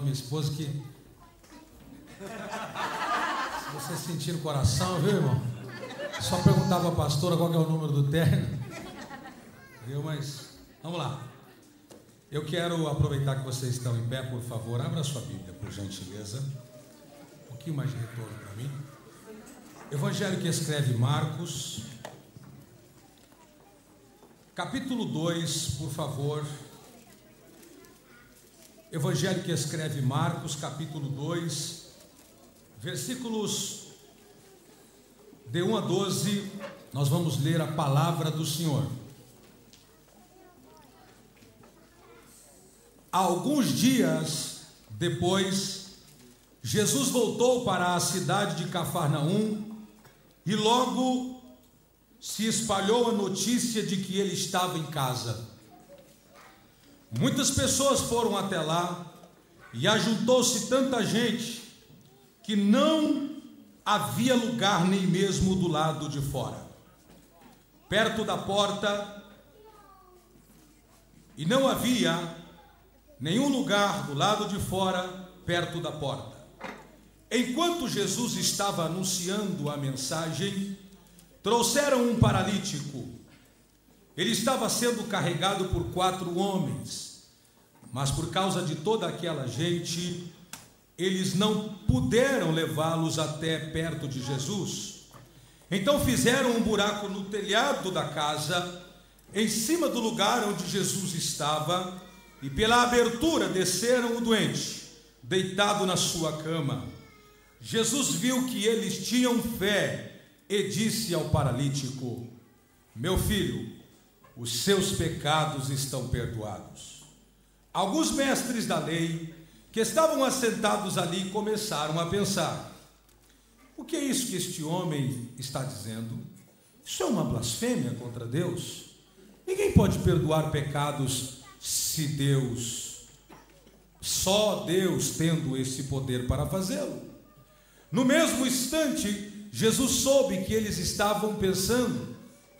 minha esposa que... Se você sentir no coração, viu, irmão? Só perguntar para a pastora qual que é o número do terno. Viu, mas... Vamos lá. Eu quero aproveitar que vocês estão em pé, por favor. Abra a sua Bíblia, por gentileza. Um pouquinho mais de retorno para mim. Evangelho que escreve Marcos, capítulo 2, por favor. Evangelho que escreve Marcos, capítulo 2, versículos de 1 a 12, nós vamos ler a palavra do Senhor. Alguns dias depois, Jesus voltou para a cidade de Cafarnaum e logo se espalhou a notícia de que ele estava em casa. Muitas pessoas foram até lá e ajuntou-se tanta gente que não havia lugar nem mesmo do lado de fora. Perto da porta, e não havia nenhum lugar do lado de fora, perto da porta. Enquanto Jesus estava anunciando a mensagem, trouxeram um paralítico. Ele estava sendo carregado por 4 homens, mas por causa de toda aquela gente, eles não puderam levá-los até perto de Jesus. Então fizeram um buraco no telhado da casa, em cima do lugar onde Jesus estava, e pela abertura desceram o doente, deitado na sua cama. Jesus viu que eles tinham fé e disse ao paralítico: meu filho, os seus pecados estão perdoados. Alguns mestres da lei que estavam assentados ali começaram a pensar: o que é isso que este homem está dizendo? Isso é uma blasfêmia contra Deus. Ninguém pode perdoar pecados se Deus, só Deus tendo esse poder para fazê-lo. No mesmo instante, Jesus soube que eles estavam pensando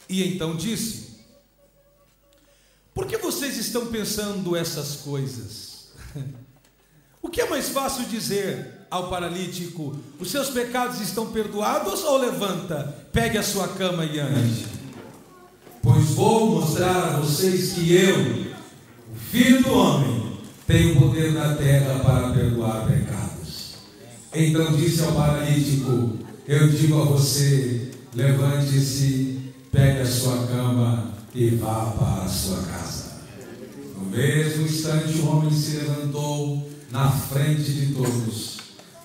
e então disse: por que vocês estão pensando essas coisas? O que é mais fácil dizer ao paralítico: os seus pecados estão perdoados, ou levanta, pegue a sua cama e ande? Pois vou mostrar a vocês que eu, o Filho do Homem, tenho poder na terra para perdoar pecados. Então disse ao paralítico: eu digo a você, levante-se, pegue a sua cama e vá para a sua casa. No mesmo instante o homem se levantou na frente de todos,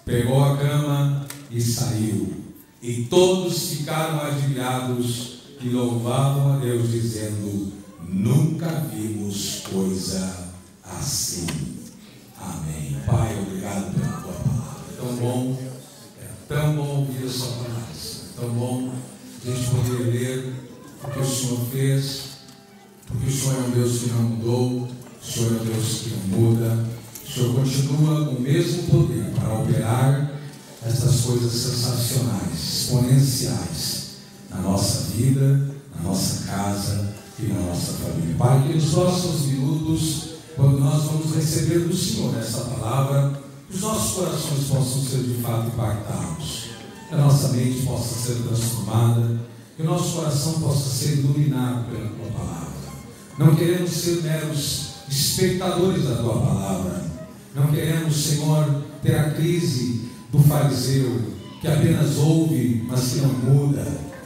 pegou a cama e saiu. E todos ficaram admirados e louvavam a Deus, dizendo: nunca vimos coisa assim. Amém. Pai, obrigado pela tua palavra. É tão bom ouvir a sua palavra. É tão bom a gente poder ler o que o Senhor fez, porque o Senhor é um Deus que não mudou, o Senhor é um Deus que não muda, o Senhor continua com o mesmo poder para operar essas coisas sensacionais, exponenciais, na nossa vida, na nossa casa e na nossa família. Pai, que nos próximos minutos, quando nós vamos receber do Senhor essa palavra, que os nossos corações possam ser de fato impactados, que a nossa mente possa ser transformada, que o nosso coração possa ser iluminado pela tua palavra. Não queremos ser meros espectadores da tua palavra. Não queremos, Senhor, ter a crise do fariseu, que apenas ouve, mas que não muda,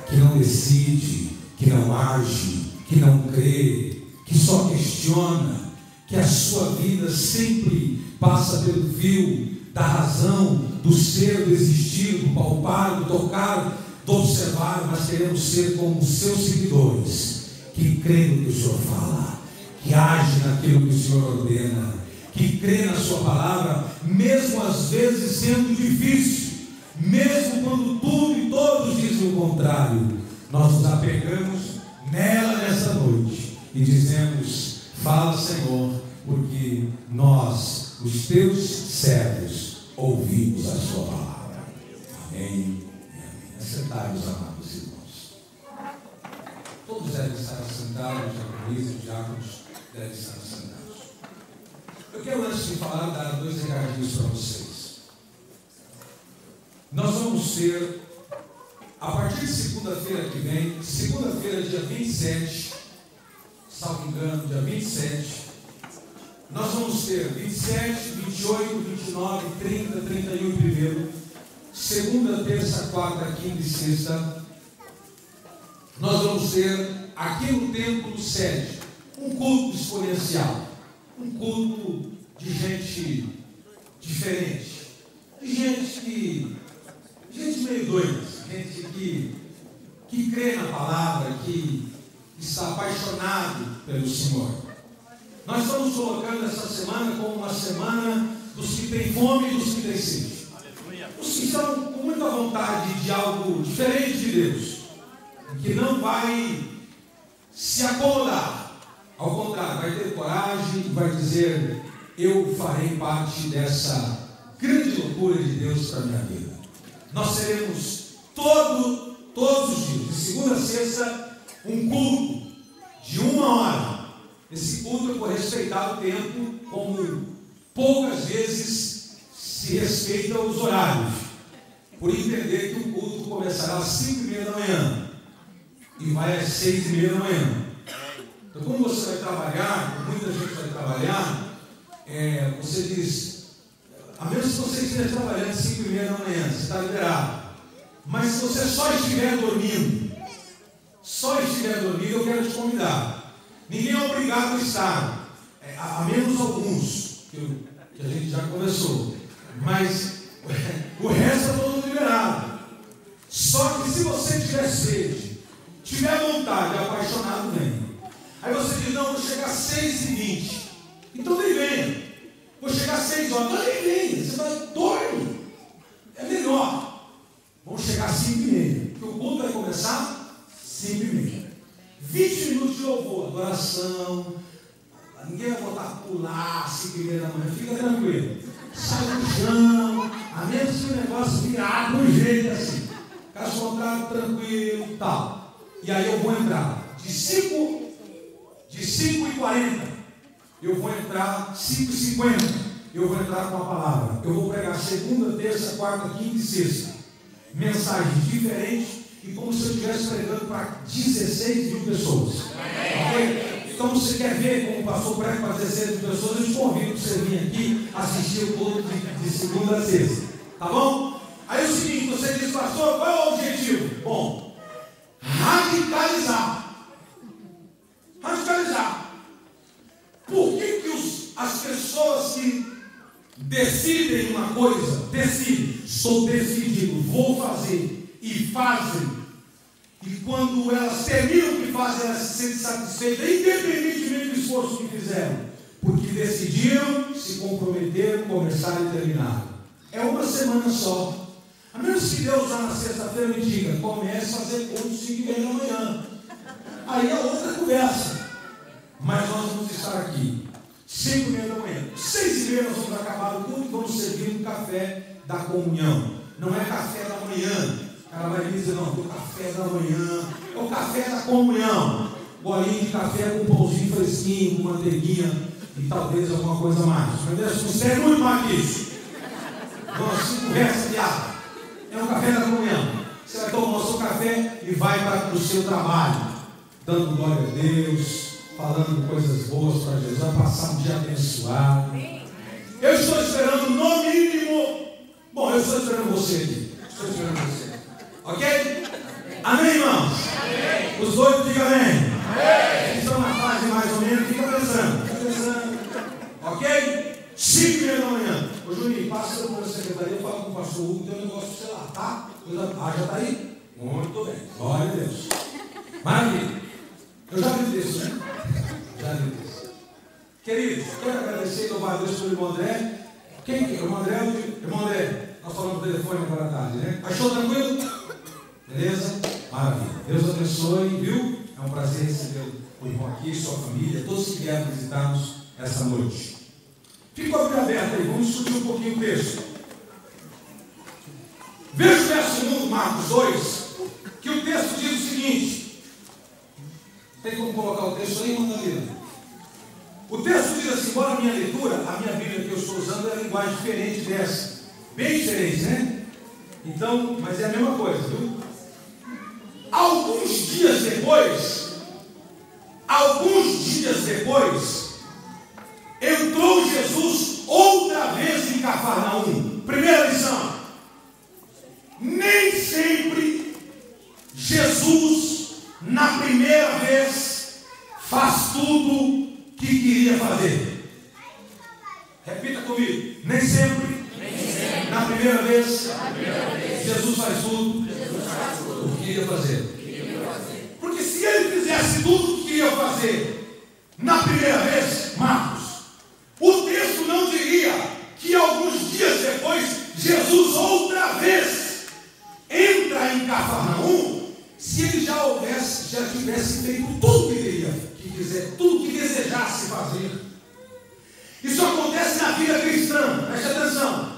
que não decide, que não age, que não crê, que só questiona, que a sua vida sempre passa pelo fio da razão, do ser, do existir, do palpar, do tocar, do observar, mas queremos ser como os seus seguidores, que crê no que o Senhor fala, que age naquilo que o Senhor ordena, que crê na sua palavra, mesmo às vezes sendo difícil, mesmo quando tudo e todos dizem o contrário. Nós nos apegamos nela nessa noite e dizemos: fala, Senhor, porque nós, os teus servos, ouvimos a sua palavra. Amém. Assentai-vos, amados irmãos. Todos devem estar assentados, diaconistas, diáconos devem estar assentados. Eu quero, antes de falar, dar 2 recadinhos isso para vocês. Nós vamos ter, a partir de segunda-feira que vem, segunda-feira, dia 27, salvo engano, dia 27, nós vamos ter 27, 28, 29, 30, 31 e 1º, segunda, terça, quarta, quinta e sexta. Nós vamos ter aqui no templo sede um culto exponencial, um culto de gente diferente, de gente meio doida, gente que crê na palavra, que está apaixonado pelo Senhor. Nós estamos colocando essa semana como uma semana dos que têm fome e dos que têm sede. Os que estão com muita vontade de algo diferente de Deus, que não vai se acomodar, ao contrário, vai ter coragem e vai dizer: eu farei parte dessa grande loucura de Deus para a minha vida. Nós teremos todos os dias, de segunda a sexta, um culto de 1 hora. Esse culto é por respeitar o tempo, como poucas vezes se respeita os horários, por entender que o culto começará às 5h30 da manhã e vai às 6h30 da manhã. Então, como você vai trabalhar, muita gente vai trabalhar, você diz, a menos que você esteja trabalhando às 5h30 da manhã, você está liberado. Mas se você só estiver dormindo, eu quero te convidar. Ninguém é obrigado a estar, a menos alguns, que a gente já conversou. Mas o resto é todo liberado. Só que se você tiver sede, tiver vontade, apaixonado, vem. Aí você diz: não, vou chegar às 6h20. Então nem venha. Vou chegar às 6 horas. Então nem venha. Você vai dormir. É melhor. Vamos chegar às 5h30. Porque o culto vai começar às 5h30. 20 minutos de louvor, adoração. Ninguém vai botar a pular às 5h30 da manhã. Fica tranquilo. Sai do chão. A menos que o negócio virado de um jeito assim. Caso contrário, tranquilo e tal. E aí eu vou entrar de 5h40. Eu vou entrar 5h50. Eu vou entrar com a palavra. Eu vou pregar segunda, terça, quarta, quinta e sexta. Mensagens diferentes e como se eu estivesse pregando para 16 mil pessoas. Okay? Então você quer ver como o pastor prega para 16 mil pessoas? Eu te convido para você vir aqui assistir o culto de segunda a sexta. Tá bom? Aí é o seguinte, você diz: pastor, qual é o objetivo? Bom, radicalizar. Por que as pessoas que decidem uma coisa, estou decidido, vou fazer, e fazem, e quando elas terminam o que fazem, elas se sentem satisfeitas, independentemente do esforço que fizeram, porque decidiram, se comprometeram, começaram e terminaram. É uma semana só. A menos que Deus lá na sexta-feira me diga: comece a fazer culto 5h30 da manhã. Aí é outra conversa. Mas nós vamos estar aqui 5h30 da manhã. 6h30 nós vamos acabar o culto e vamos servir um café da comunhão. Não é café da manhã. O cara vai dizer: não, o café da manhã é o café da comunhão. Bolinho de café com um pãozinho fresquinho, com manteiguinha e talvez alguma coisa mais. Mas Deus, você é muito mais que isso. Nossa, conversa de água. É um café da comunhão. Você vai tomar o seu café e vai para o seu trabalho, dando glória a Deus, falando coisas boas para Jesus, vai passar um dia abençoado. Eu estou esperando, no mínimo. Bom, eu estou esperando você aqui. Estou esperando você. Ok? Amém, irmãos? Amém. Os dois digam amém. Amém. Estão na fase mais ou menos, fica pensando. Ok? 5h30 da manhã. Ô Juninho, passa por a secretaria, fala com o pastor Hugo, tem um negócio para você lá, tá? Já está aí? Muito bem. Glória a Deus. Maravilha. Eu já vi isso, né? Já vi isso. Queridos, quero agradecer e louvar a Deus pelo irmão André. Quem é? Irmão André? Irmão André, nós falamos no telefone agora à tarde, né? Achou tranquilo? Beleza? Maravilha. Deus abençoe, viu? É um prazer receber o irmão aqui, sua família, todos que vieram visitar-nos essa noite. Fica com a Bíblia aberta aí, vamos discutir um pouquinho o texto. Veja o verso 1, Marcos 2, que o texto diz o seguinte. Tem como colocar o texto aí, manda ali? O texto diz assim, embora a minha leitura, a minha Bíblia que eu estou usando é uma linguagem diferente dessa. Bem diferente, né? Então, mas é a mesma coisa, viu? Alguns dias depois, entrou Jesus outra vez em Cafarnaum. Primeira lição: nem sempre Jesus, na primeira vez, faz tudo que queria fazer. Repita comigo: nem sempre, na primeira vez, Jesus faz tudo o que queria fazer. Porque se ele fizesse tudo o que queria fazer na primeira vez, Marcos, o texto não diria que alguns dias depois Jesus outra vez entra em Cafarnaum, se ele já tivesse feito tudo tudo que desejasse fazer. Isso acontece na vida cristã, preste atenção.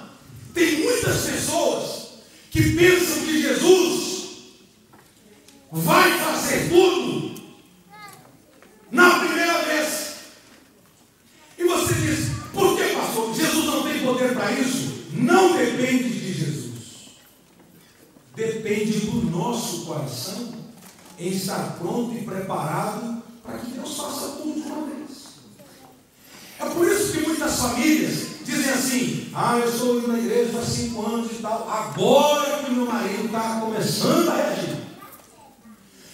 Tem muitas pessoas que pensam que Jesus vai fazer tudo na primeira vez. E você diz, por que, pastor? Jesus não tem poder para isso? Não depende de Jesus. Depende do nosso coração em estar pronto e preparado para que Deus faça tudo de uma vez. É por isso que muitas famílias dizem assim, eu estou indo na igreja faz 5 anos e tal, agora que meu marido está começando a reagir.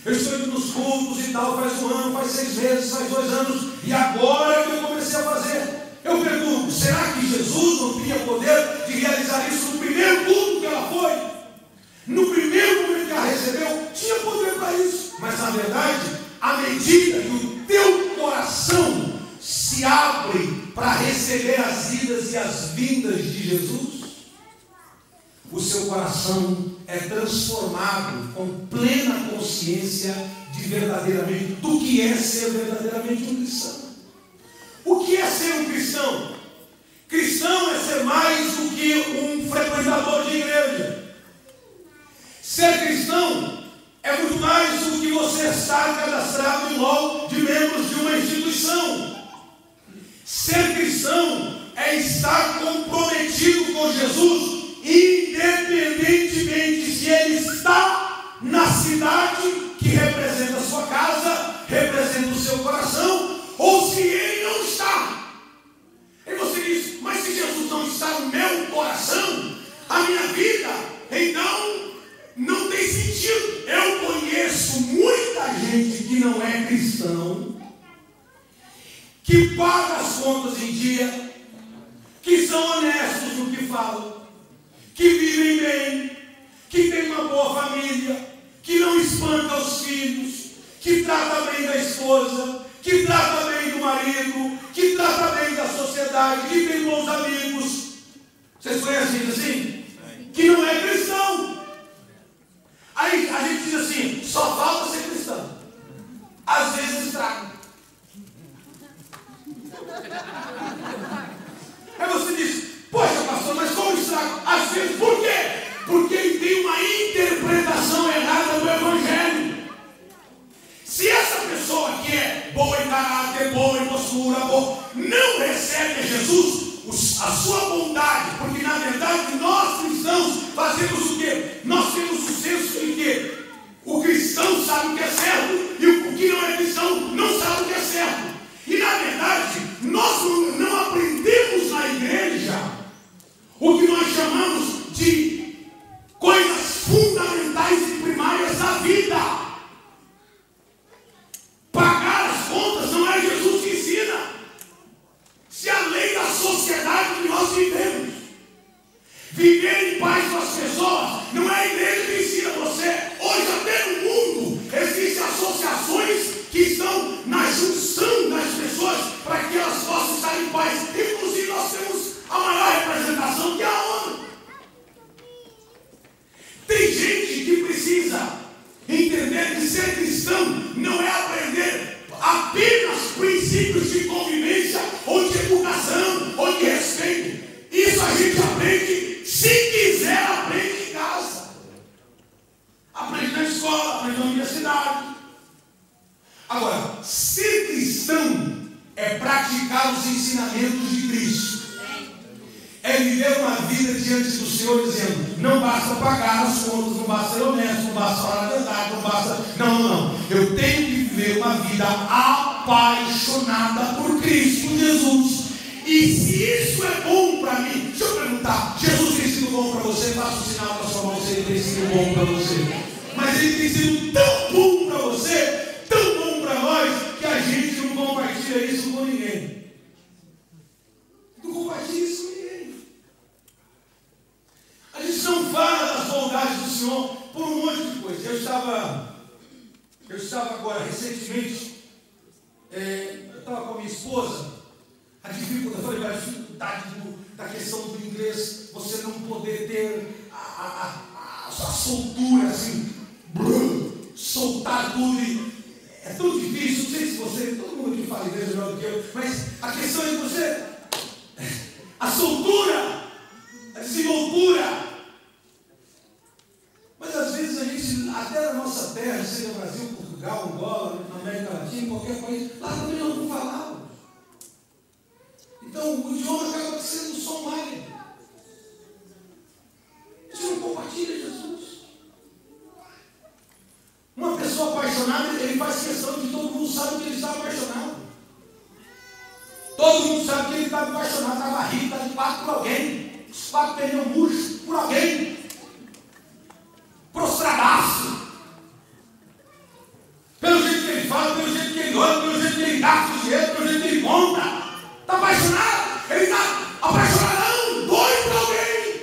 Eu estou indo nos cultos e tal, faz 1 ano, faz 6 meses, faz 2 anos, e agora que eu comecei a fazer. Eu pergunto, será que Jesus não tinha poder de realizar isso no primeiro culto que ela foi? No primeiro momento que ela recebeu, tinha poder para isso. Mas na verdade, à medida que o teu coração se abre para receber as idas e as vindas de Jesus, o seu coração é transformado com plena consciência de verdadeiramente do que é ser verdadeiramente um cristão. O que é ser um cristão? Cristão é ser mais do que um frequentador de igreja. Ser cristão é muito mais do que você estar cadastrado em rol de membros de uma instituição. Ser cristão é estar comprometido com Jesus, independentemente se ele está na cidade que representa a sua casa, representa o seu coração, ou se ele não está. E você diz, mas se Jesus não está no meu coração, a minha vida, então não tem sentido. Eu conheço muita gente que não é cristão, que paga as contas em dia, que são honestos no que falam, que vivem bem, que tem uma boa família, que não espanta os filhos, que trata bem da esposa, que trata bem do marido, que trata bem da sociedade, que tem bons amigos. Vocês conhecem assim? Que não é cristão. Aí a gente diz assim, só falta ser cristão. Às vezes estraga. Aí você diz, poxa pastor, mas como estraga? Às vezes, por quê? Porque ele tem uma interpretação errada do Evangelho. Se essa pessoa que é boa em caráter, boa em postura, não recebe a Jesus, a sua bondade, porque na verdade nós cristãos fazemos o quê? Nós temos o senso de que o cristão sabe o que é certo e o que não é cristão não sabe o que é certo. E na verdade nós não aprendemos na igreja o que nós chamamos de coisas fundamentais e primárias da vida. Pagar as contas não é Jesus que ensina. Se a lei da sociedade que nós vivemos, viver em paz com as pessoas, não é a igreja que ensina você. Hoje até no mundo existem associações que estão na junção das pessoas para que elas possam estar em paz. Inclusive nós temos a maior representação que é a ONU. Tem gente que precisa entender que ser cristão não é aprender apenas princípios de convivência, ou de educação, ou de respeito. Isso a gente aprende, se quiser, aprende em casa. Aprende na escola, aprende na universidade. Agora, ser cristão é é praticar os ensinamentos de Cristo. É viver uma vida diante do Senhor dizendo, não basta pagar as contas, não basta ser honesto, não basta falar a verdade, não basta... Não. Eu tenho que viver uma vida apaixonada por Cristo Jesus. E se isso é bom para mim, deixa eu perguntar, Jesus tem sido bom para você? Faça um sinal para sua mão se ele tem sido bom para você. Mas ele tem sido tão bom para você, tão bom para nós, que a gente não compartilha isso com ninguém. Não compartilha isso com ninguém. A gente não fala das bondades do Senhor por um monte de coisa. Eu estava agora, recentemente, eu estava com a minha esposa, a dificuldade da questão do inglês, você não poder ter a soltura assim, soltar tudo, é tão difícil, não sei se você, todo mundo aqui fala inglês melhor do que eu, mas a questão é você, a soltura, a desenvoltura. Mas às vezes a gente, até na nossa terra, seja Brasil, Portugal, Angola, na América Latina, qualquer país, lá também não falava. Então o idioma acaba sendo só um área. A gente não compartilha Jesus. Uma pessoa apaixonada, ele faz questão de todo mundo sabe que ele está apaixonado. Todo mundo sabe que ele está apaixonado, está barriga, está de quatro por alguém, os quatro pneus murchos por alguém, prostradaço, pelo jeito que ele fala, pelo jeito que ele olha, pelo jeito que ele gasta o dinheiro, pelo jeito que ele monta. Está apaixonado, ele está apaixonadão, doido por alguém.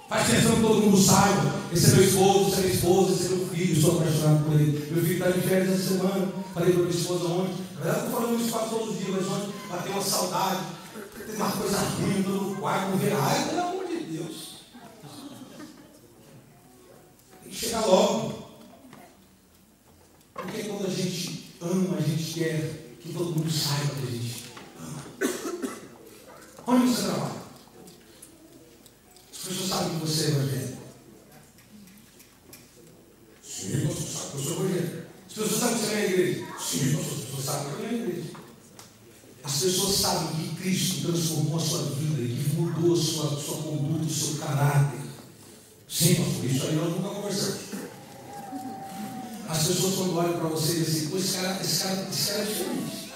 Faz questão que todo mundo saiba. Esse é meu esposo, essa é minha esposa, esse é meu filho, sou apaixonado por ele. Meu filho está de férias essa semana. Falei para minha esposa ontem. Na verdade, estou falando isso quase todos os dias, mas ontem bateu uma saudade. Tem uma coisa ruim no quarto, não vê. Ai, pelo amor de Deus. Tem que chegar logo. Porque quando a gente ama, a gente quer que todo mundo saiba que a gente ama. Onde você trabalha? As pessoas sabem que você é evangélico. Sim, pastor, sabe que eu sou evangélico. As pessoas sabem que você é na igreja. Sim, pastor, as pessoas sabem que eu venho na igreja. As pessoas sabem que Cristo transformou a sua vida e que mudou a sua conduta, o seu caráter. Sim, pastor, isso aí nós nunca conversamos. As pessoas quando olham para você dizem assim, esse cara é diferente.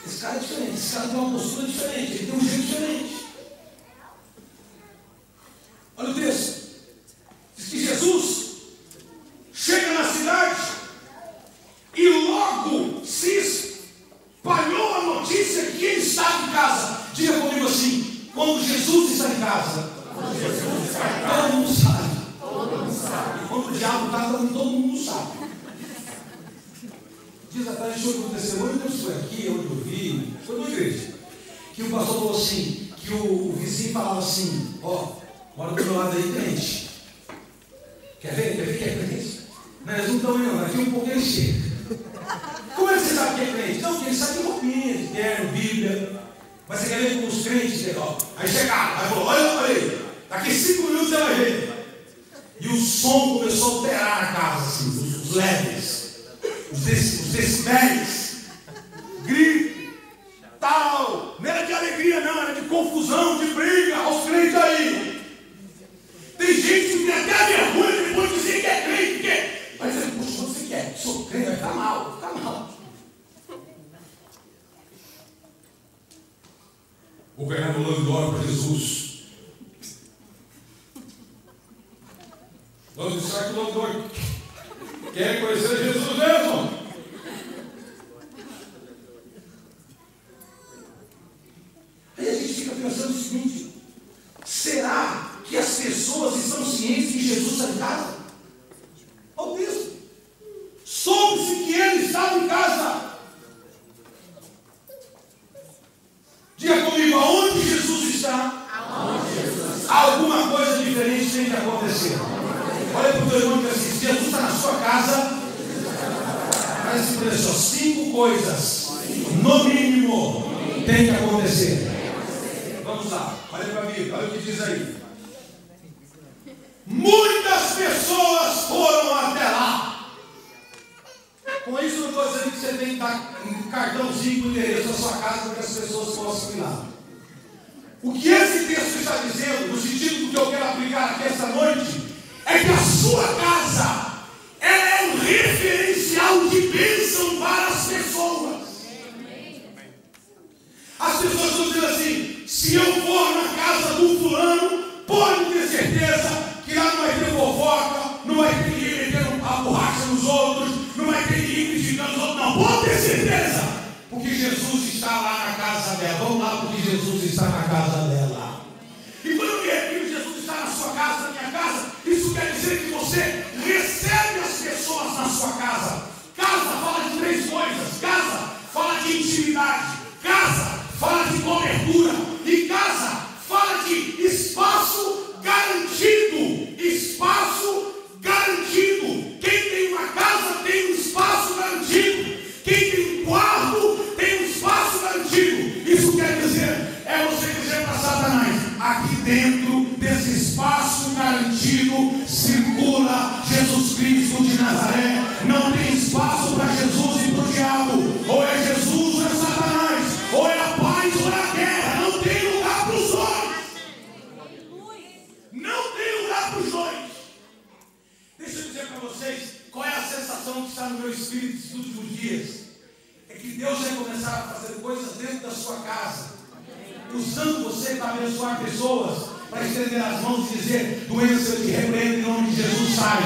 Esse cara é diferente, esse cara tem uma postura diferente, ele tem um jeito diferente. Olha o texto. Diz que Jesus chega na cidade e logo se espalhou a notícia que ele estava em casa. Diga comigo assim, quando Jesus está em casa, todo mundo sabe. E quando o diabo está, todo mundo sabe. Diz atrás, deixa eu acontecer, onde foi aqui, onde eu vi, foi na igreja. Que o pastor falou assim, que o vizinho falava assim, mora do meu lado aí, crente. Quer ver que é crente? Não, eles não estão aí não, aqui um pouco ele chega. Como é que você sabe que é crente? Não, porque ele sabe de roupinha, de terno, Bíblia. Mas você quer ver com os crentes, aí chegaram, aí falou, olha aí, daqui 5 minutos você vai ver. E o som começou a alterar na casa, assim, os leves, os decibéis, grito, tal. Não era de alegria, não, era de confusão, de briga, aos crentes aí. Tem gente que tem até vergonha depois de dizer que é crente, porque vai dizer, poxa, você quer? Sou crente, vai ficar mal, vai ficar mal. O governador Landório para Jesus. Vamos dizer que o doutor quer conhecer Jesus mesmo. Aí a gente fica pensando o seguinte: será que as pessoas estão cientes que Jesus está em casa? Olha o texto. Soube-se que ele estava em casa. Diga comigo, aonde Jesus está? Aonde Jesus está? Alguma coisa diferente tem que acontecer. Olha para o teu irmão que assim, Jesus está na sua casa. Mas se pressão, 5 coisas, no mínimo, tem que acontecer. Vamos lá, olha para a Bíblia, olha o que diz aí. Muitas pessoas foram até lá. Com isso, eu não estou dizendo que você tem que dar um cartãozinho cartãozinho com o endereço da sua casa para que as pessoas possam ir lá. O que esse texto está dizendo, no sentido que eu quero aplicar aqui esta noite, é que a sua casa, ela é um referencial de bênção para as pessoas. As pessoas estão dizendo assim: se eu for na casa do fulano, pode ter certeza que lá não vai ter fofoca, não vai ter ninguém metendo a borracha nos outros, não vai ter ninguém criticando os outros, não. Pode ter certeza, porque Jesus está lá na casa dela. Vamos lá, porque Jesus está na casa dela. E quando eu me refiro Jesus está na sua casa, na minha casa, isso quer dizer que você recebe as pessoas na sua casa. Casa fala de três coisas: casa fala de intimidade, casa fala de cobertura, e casa fala de espaço garantido. Espaço garantido. Quem tem uma casa tem um espaço garantido. Quem tem um quarto tem um espaço garantido. Isso quer dizer, é você dizer para Satanás: aqui dentro desse espaço garantido circula Jesus Cristo de Nazaré. Não tem espaço para Jesus e para o diabo. Ou é Jesus ou é Satanás. Ou é a paz ou é a guerra. Não tem lugar para os dois. Não tem lugar para os dois. Deixa eu dizer para vocês qual é a sensação que está no meu espírito esses últimos dias. É que Deus vai começar a fazer coisas dentro da sua casa, usando você para abençoar pessoas, para estender as mãos e dizer: doença, eu te repreendo em nome de Jesus, sai.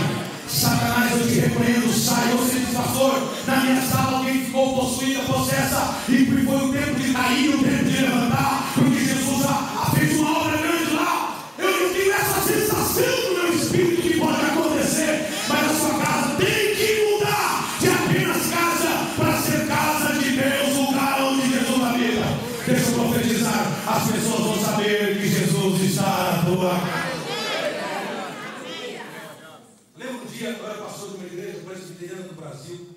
Satanás, eu te repreendo, sai. Você diz: pastor, na minha sala alguém ficou possuída, possessa, e foi o tempo de cair, o tempo de levantar, porque Jesus fez uma obra grande lá. Eu tenho essa sensação no meu espírito que pode acontecer, mas a sua casa tem que mudar de apenas casa para ser casa de Deus, lugar onde Jesus habita. Deixa eu profetizar: as pessoas vão saber que Jesus está na tua casa. Lembro um dia, eu era pastor de uma igreja presbiteriana do Brasil,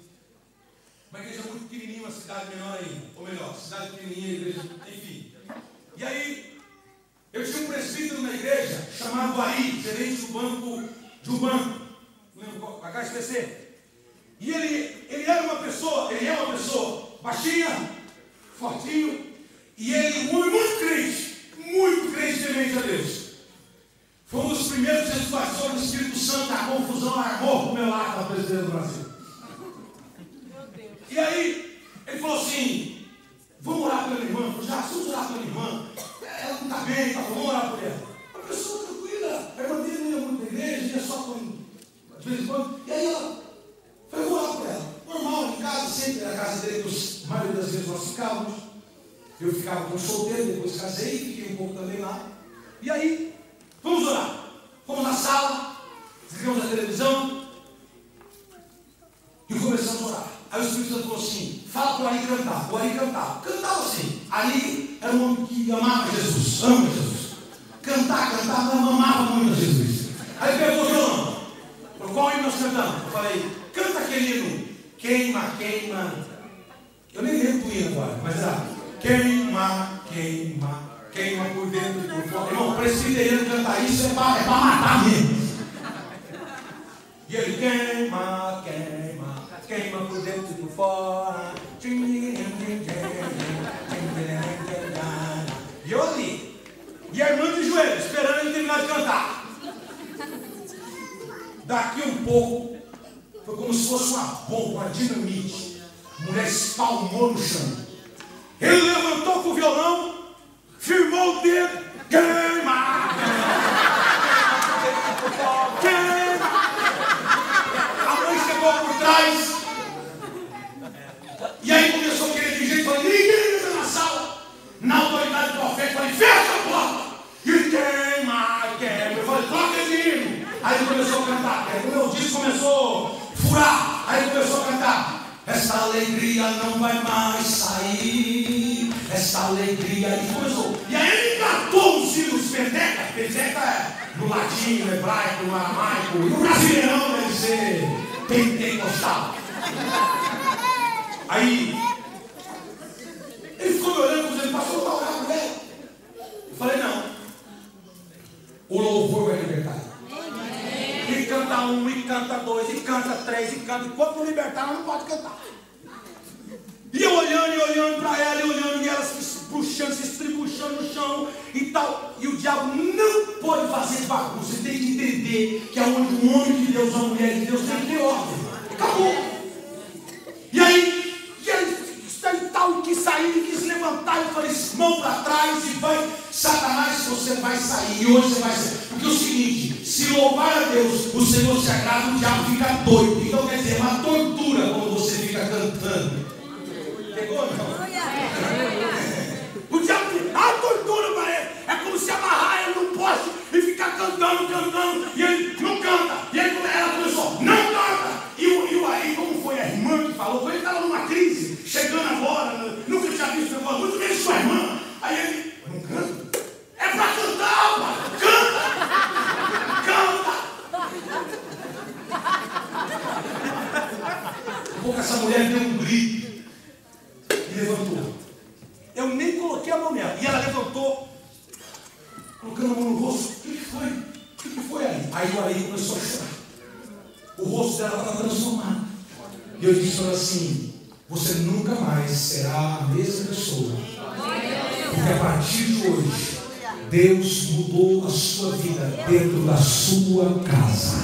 uma igreja muito pequenininha, uma cidade menor ainda, ou melhor, cidade pequenininha, igreja, enfim. E aí, eu tinha um presbítero na igreja chamado Ari, gerente do banco, de um banco, não lembro qual, HSBC. E ele é uma pessoa baixinha, fortinho, e ele muito crente temente a Deus. Foi um dos primeiros participadores do Espírito Santo. A confusão armou com o meu lado na presidência do Brasil. E aí, ele falou assim: vamos orar pela minha irmã. Eu falei: já, vamos orar pela minha irmã. Ela não está bem, tá bom, vamos orar por ela. Uma pessoa tranquila, a irmã dele não ia muito na igreja, ia só de vez em quando. E aí ela foi orar por ela. Normal, em casa, sempre na casa dele, a maioria das vezes nós ficávamos. Eu ficava com solteiro, depois casei, fiquei um pouco também lá. E aí, vamos orar. Fomos na sala, desligamos a televisão e começamos a orar. Aí o Espírito Santo falou assim: fala para o Ari cantar. O Ari cantava. Cantava assim. Ari era um homem que amava Jesus, ama Jesus. Cantava, mas amava muito Jesus. Aí pegou o violão. Falou: qual hino nós cantamos? Eu falei: canta aquele hino. Queima, queima. Eu nem lembro do hino agora, mas era queima, queima, queima por dentro e por fora. Irmão, presbiteriano cantar isso é para matar mesmo. E ele queima, queima, queima por dentro e por fora. E eu ali, e a irmã de joelho, esperando ele terminar de cantar. Daqui um pouco, foi como se fosse uma bomba, uma dinamite. A mulher espalmou no chão. Ele levantou com o violão, firmou o dedo, queima, queima. A mãe chegou por trás, e aí começou a querer de jeito, falei: ninguém entra na sala. Na autoridade profética, falei: fecha a porta. E ele queima, queima. Eu falei: toca esse hino. Aí ele começou a cantar. Aí o meu disco começou a furar. Aí ele começou a cantar: essa alegria não vai mais sair. Essa alegria. E começou. E aí ele cantou os hinos penteca. Penteca é no latim, no hebraico, no aramaico. E no brasileirão deve ser pentecostal. Aí ele ficou me olhando, dizendo: pastor, vai orar por ela? Eu falei: não. O louvor vai libertar. E canta um, e canta dois, e canta três, e canta. Enquanto não libertar, ela não pode cantar. E eu olhando para ela, e olhando, e ela se puxando, se estribuchando no chão e tal. E o diabo não pode fazer bagunça. Você tem que entender que aonde um homem de Deus, uma mulher de Deus, tem que ter ordem. Acabou. E aí tal, quis sair, quis levantar, e falei, mão para trás e vai, Satanás, você vai sair, e hoje você vai sair. Porque é o seguinte, se louvar a Deus, o Senhor se agrada, o diabo fica doido. Então quer dizer, é uma tortura quando você fica cantando. Pegou, não? O diabo fica, a tortura para ele, é como se amarrar ele num poste e ficar cantando, e ele não canta. E aí ela começou, não canta. E aí, como foi a irmã que falou, ele estava numa crise, chegando agora, nunca tinha visto agora, muito menos sua irmã. Aí ele, não canta? É para cantar, pai. Canta! Um pouco essa mulher deu um grito e levantou. Eu nem coloquei a mão nela. E ela levantou, colocando a mão no rosto. O que foi? O que foi aí? Aí o Ari começou a chorar. O rosto dela estava transformado. E eu disse para ela assim, você nunca mais será a mesma pessoa. Porque a partir de hoje, Deus mudou a sua vida dentro da sua casa.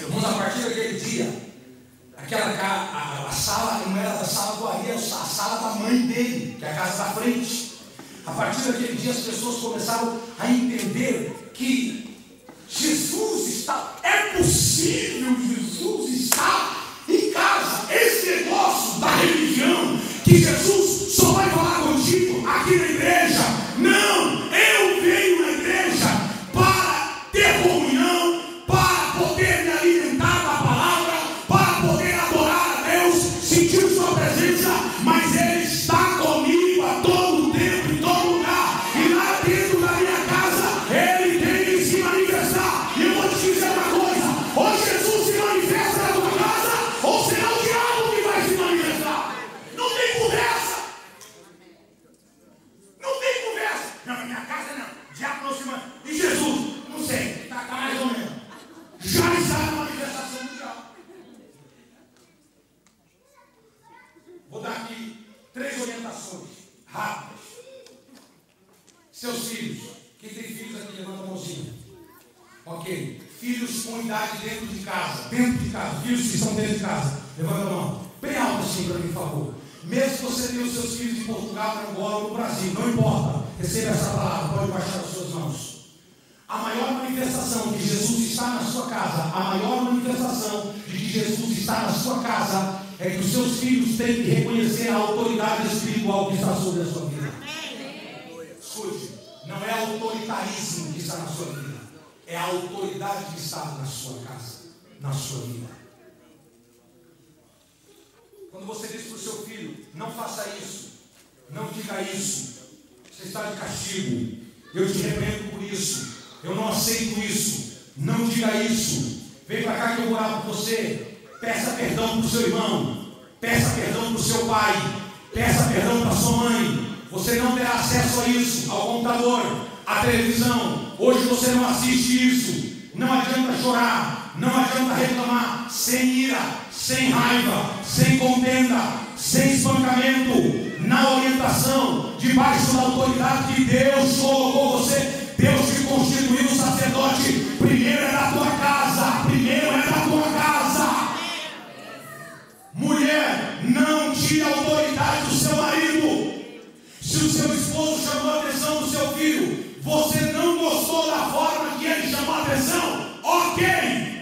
Vamos, a partir daquele dia, a sala não era da sala do Ari, era a sala da mãe dele, que é a casa da frente. A partir daquele dia, as pessoas começaram a entender que Jesus está, é possível Jesus estar em casa. Esse negócio da religião, que Jesus só vai falar contigo aqui na igreja. Não, eu venho na igreja para ter comunhão, para poder me alimentar da palavra, para poder adorar a Deus, sentir sua presença, mas Ele está comigo a todo tempo, em todo lugar, e lá dentro da minha casa, Ele tem que se manifestar. E eu vou te dizer uma coisa, ou Jesus se manifesta na tua casa, ou será o diabo que vai se manifestar. Não tem conversa. Não tem conversa. Não, na minha casa não. O diabo não se manifesta. E Jesus? Não sei. Está mais ou menos. Já está na manifestação do diabo. Vou dar aqui 3 orientações rápidas. Seus filhos. Quem tem filhos aqui, levanta a mãozinha. Ok. Filhos com idade dentro de casa. Dentro de casa. Filhos que estão dentro de casa. Levanta a mão. Bem alto assim para mim, por favor. Mesmo que você tenha os seus filhos em Portugal, na Angola ou no Brasil, não importa. Receba essa palavra, pode baixar as suas mãos. A maior manifestação de que Jesus está na sua casa, a maior manifestação de que Jesus está na sua casa, é que os seus filhos têm que reconhecer a autoridade espiritual que está sobre a sua vida. Escute, não é autoritarismo que está na sua vida, é a autoridade que está na sua casa, na sua vida. Quando você diz para o seu filho, não faça isso, não diga isso, você está de castigo, eu te repreendo por isso, eu não aceito isso, não diga isso, vem para cá que eu vou orar por você, peça perdão para o seu irmão, peça perdão para o seu pai, peça perdão para a sua mãe, você não terá acesso a isso, ao computador, à televisão, hoje você não assiste isso, não adianta chorar, não adianta reclamar, sem ira, sem raiva, sem contenda, sem espancamento, na orientação, debaixo da autoridade que Deus colocou você. Deus te constituiu sacerdote. Primeiro é da tua casa. Primeiro é da tua casa. Mulher, não tire a autoridade do seu marido. Se o seu esposo chamou a atenção do seu filho, você não gostou da forma que ele chamou a atenção, ok,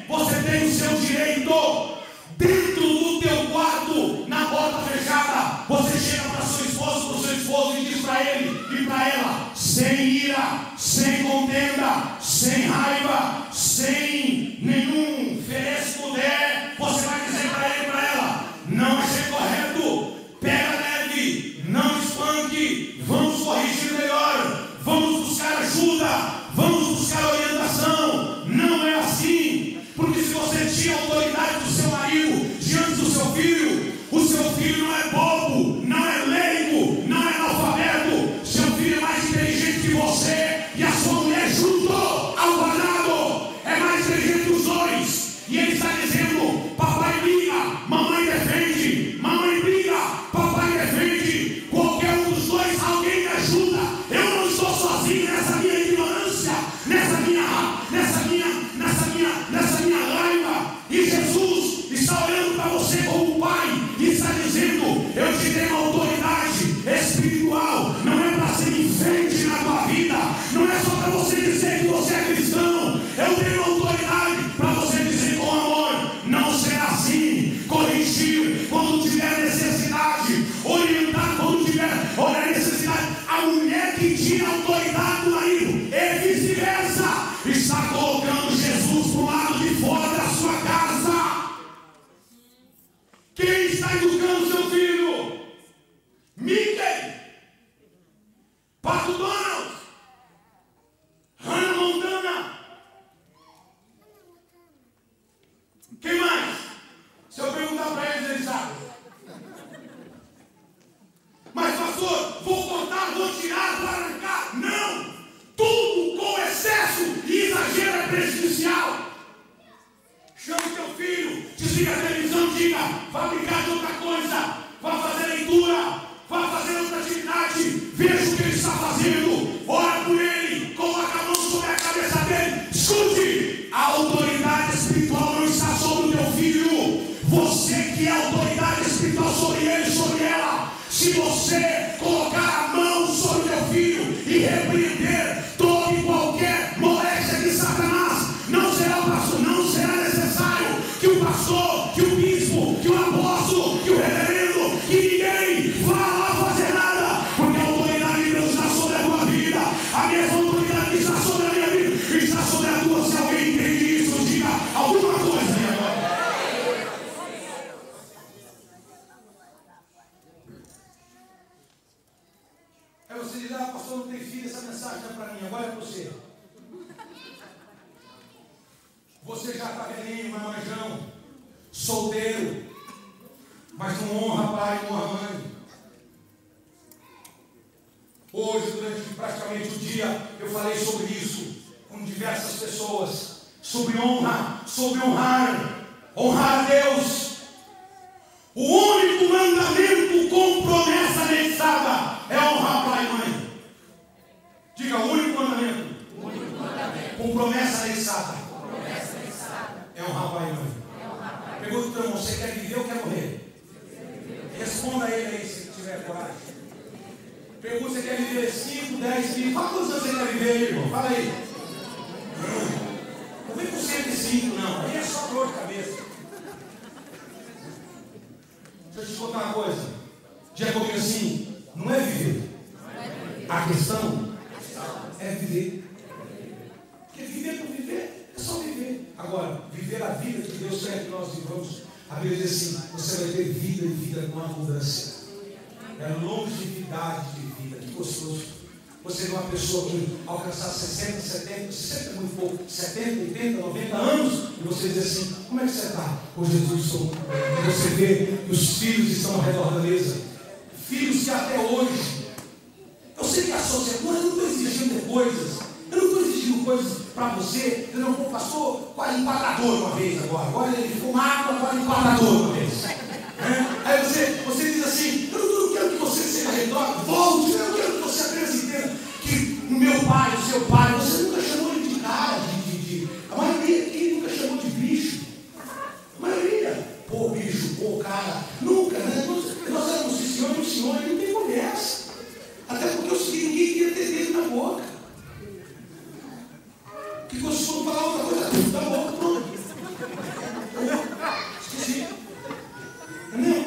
você tem o seu direito. Dentro do teu quarto, na porta fechada, você chega para sua esposa, para o seu esposo e diz para ele e para ela, sem ira, sem contenda, sem raiva, sem nenhum ferez puder, você vai dizer para ele e para ela, não vai ser correto, pega leve, não espanque, vamos corrigir melhor, vamos buscar ajuda, vamos buscar orientação. Não é assim, porque se você tinha autoridade do seu marido diante do seu filho, o seu filho não é bobo, não é leigo, não é analfabeto, seu filho é mais inteligente que você e a sua mulher junto ao quadrado, é mais inteligente que os dois, e ele está dizendo, papai briga, mamãe defende, mamãe briga, Chame teu filho, desliga a televisão, diga, vá brincar de outra coisa, vá fazer leitura, vá fazer outra atividade, veja o que ele está fazendo, ora por ele, coloca a mão sobre a cabeça dele. Escute, a autoridade espiritual não está sobre o teu filho, você que é a autoridade espiritual sobre ele, sobre ela. Se você colocar a mão sobre o teu filho e repreender toda e qualquer moléstia de Satanás, não será necessário que o pastor, que o bispo, que o apóstolo, que o reverendo, que ninguém vá lá fazer nada, porque a autoridade de Deus está sobre a tua vida, a mesma autoridade que está sobre a minha vida está sobre a tua. Se alguém entende isso, diga alguma coisa. Aí você diz, pastor, não tem filho, essa mensagem não é para mim, agora é para você. Você já está velhinho, marmanjão, solteiro, mas não honra pai, não honra mãe. Hoje, durante praticamente o dia, eu falei sobre isso com diversas pessoas, sobre honra, sobre honrar a Deus. O único mandamento com promessa anexada é honrar pai e mãe. Diga, o único mandamento com promessa anexada é honrar pai e mãe. Pergunta para o irmão, você quer viver ou quer morrer? Responda a ele aí, se tiver coragem. Pergunta, você quer viver 5, 10, 20? Fala quantos anos você quer viver aí, irmão? Fala aí. Não vem com 105, não. Aí é só dor de cabeça. Deixa eu te contar uma coisa. Diga comigo assim, não é viver. A questão é viver. Porque viver por viver é só viver. Agora, viver a vida que Deus quer que nós vivamos. A Bíblia diz assim, você vai ter vida e vida com abundância. É longevidade de vida. Que gostoso. Você é uma pessoa que alcançar 60, 70, 60 é muito pouco, 70, 80, 90 anos, e você diz assim, como é que você está? Ô Jesus, estou muito bem. E você vê que os filhos estão ao redor da mesa. Filhos que até hoje, eu sei que a sociedade, eu não estou exigindo coisas, eu não estou exigindo coisas para você, eu não vou, pastor, quase enquadrador uma vez agora ele ficou magro, agora enquadrador uma vez. Aí você diz assim, eu não quero que você seja retrógrado, volte, eu não quero que você apenas entenda que o meu pai, o seu pai, você nunca chamou ele de cara, a maioria aqui nunca chamou de bicho. A maioria, pô bicho, pô cara, nunca, né? Nós éramos o senhor e o senhor, ele não tem conversa. Até porque ninguém queria ter dele na boca. Que você for falar outra coisa, da boca, pronto. Entendeu? Esqueci. Entendeu?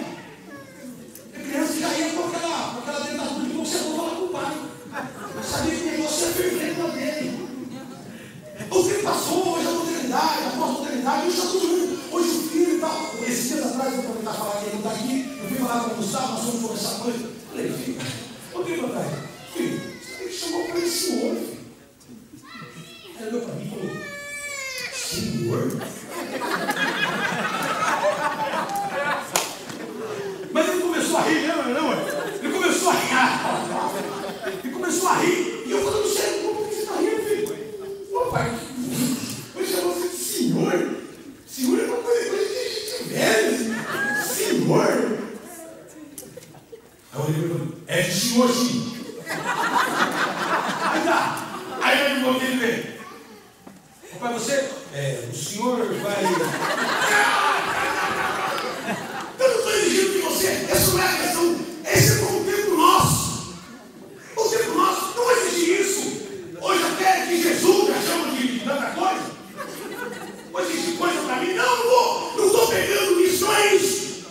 A criança já ia com aquela dentadura de você for falar com o pai. Eu sabia que o negócio é perfeito na dele. O filho passou, hoje a modernidade, a pós-modernidade, hoje está tudo mundo. Hoje o filho está. Esses dias atrás, eu vou tentar falar que ele não está aqui. Eu fui falar com o Gustavo, nós fomos conversar com ele. Falei, filho, ô tempo atrás, filho, você tem que chamar o pai de senhor, filho. Aí ele olhou para mim e falou, senhor? Mas ele começou a rir, né? Ele começou a rir. Ele começou a rir. E eu falando sério, por que você está rindo, filho? Ô pai, eu chamo você de senhor. Senhor é uma coisa de gente velha. Senhor. Aí eu olhei para ele, é de senhor sim. Aí tá. Aí ele voltou e veio. Pai, você, o senhor vai. Eu não estou exigindo de você, essa não é a questão, esse é o tempo nosso. O tempo nosso não exige isso. Hoje até que Jesus já chama de tanta coisa. Hoje existe coisa para mim, não estou pegando missões,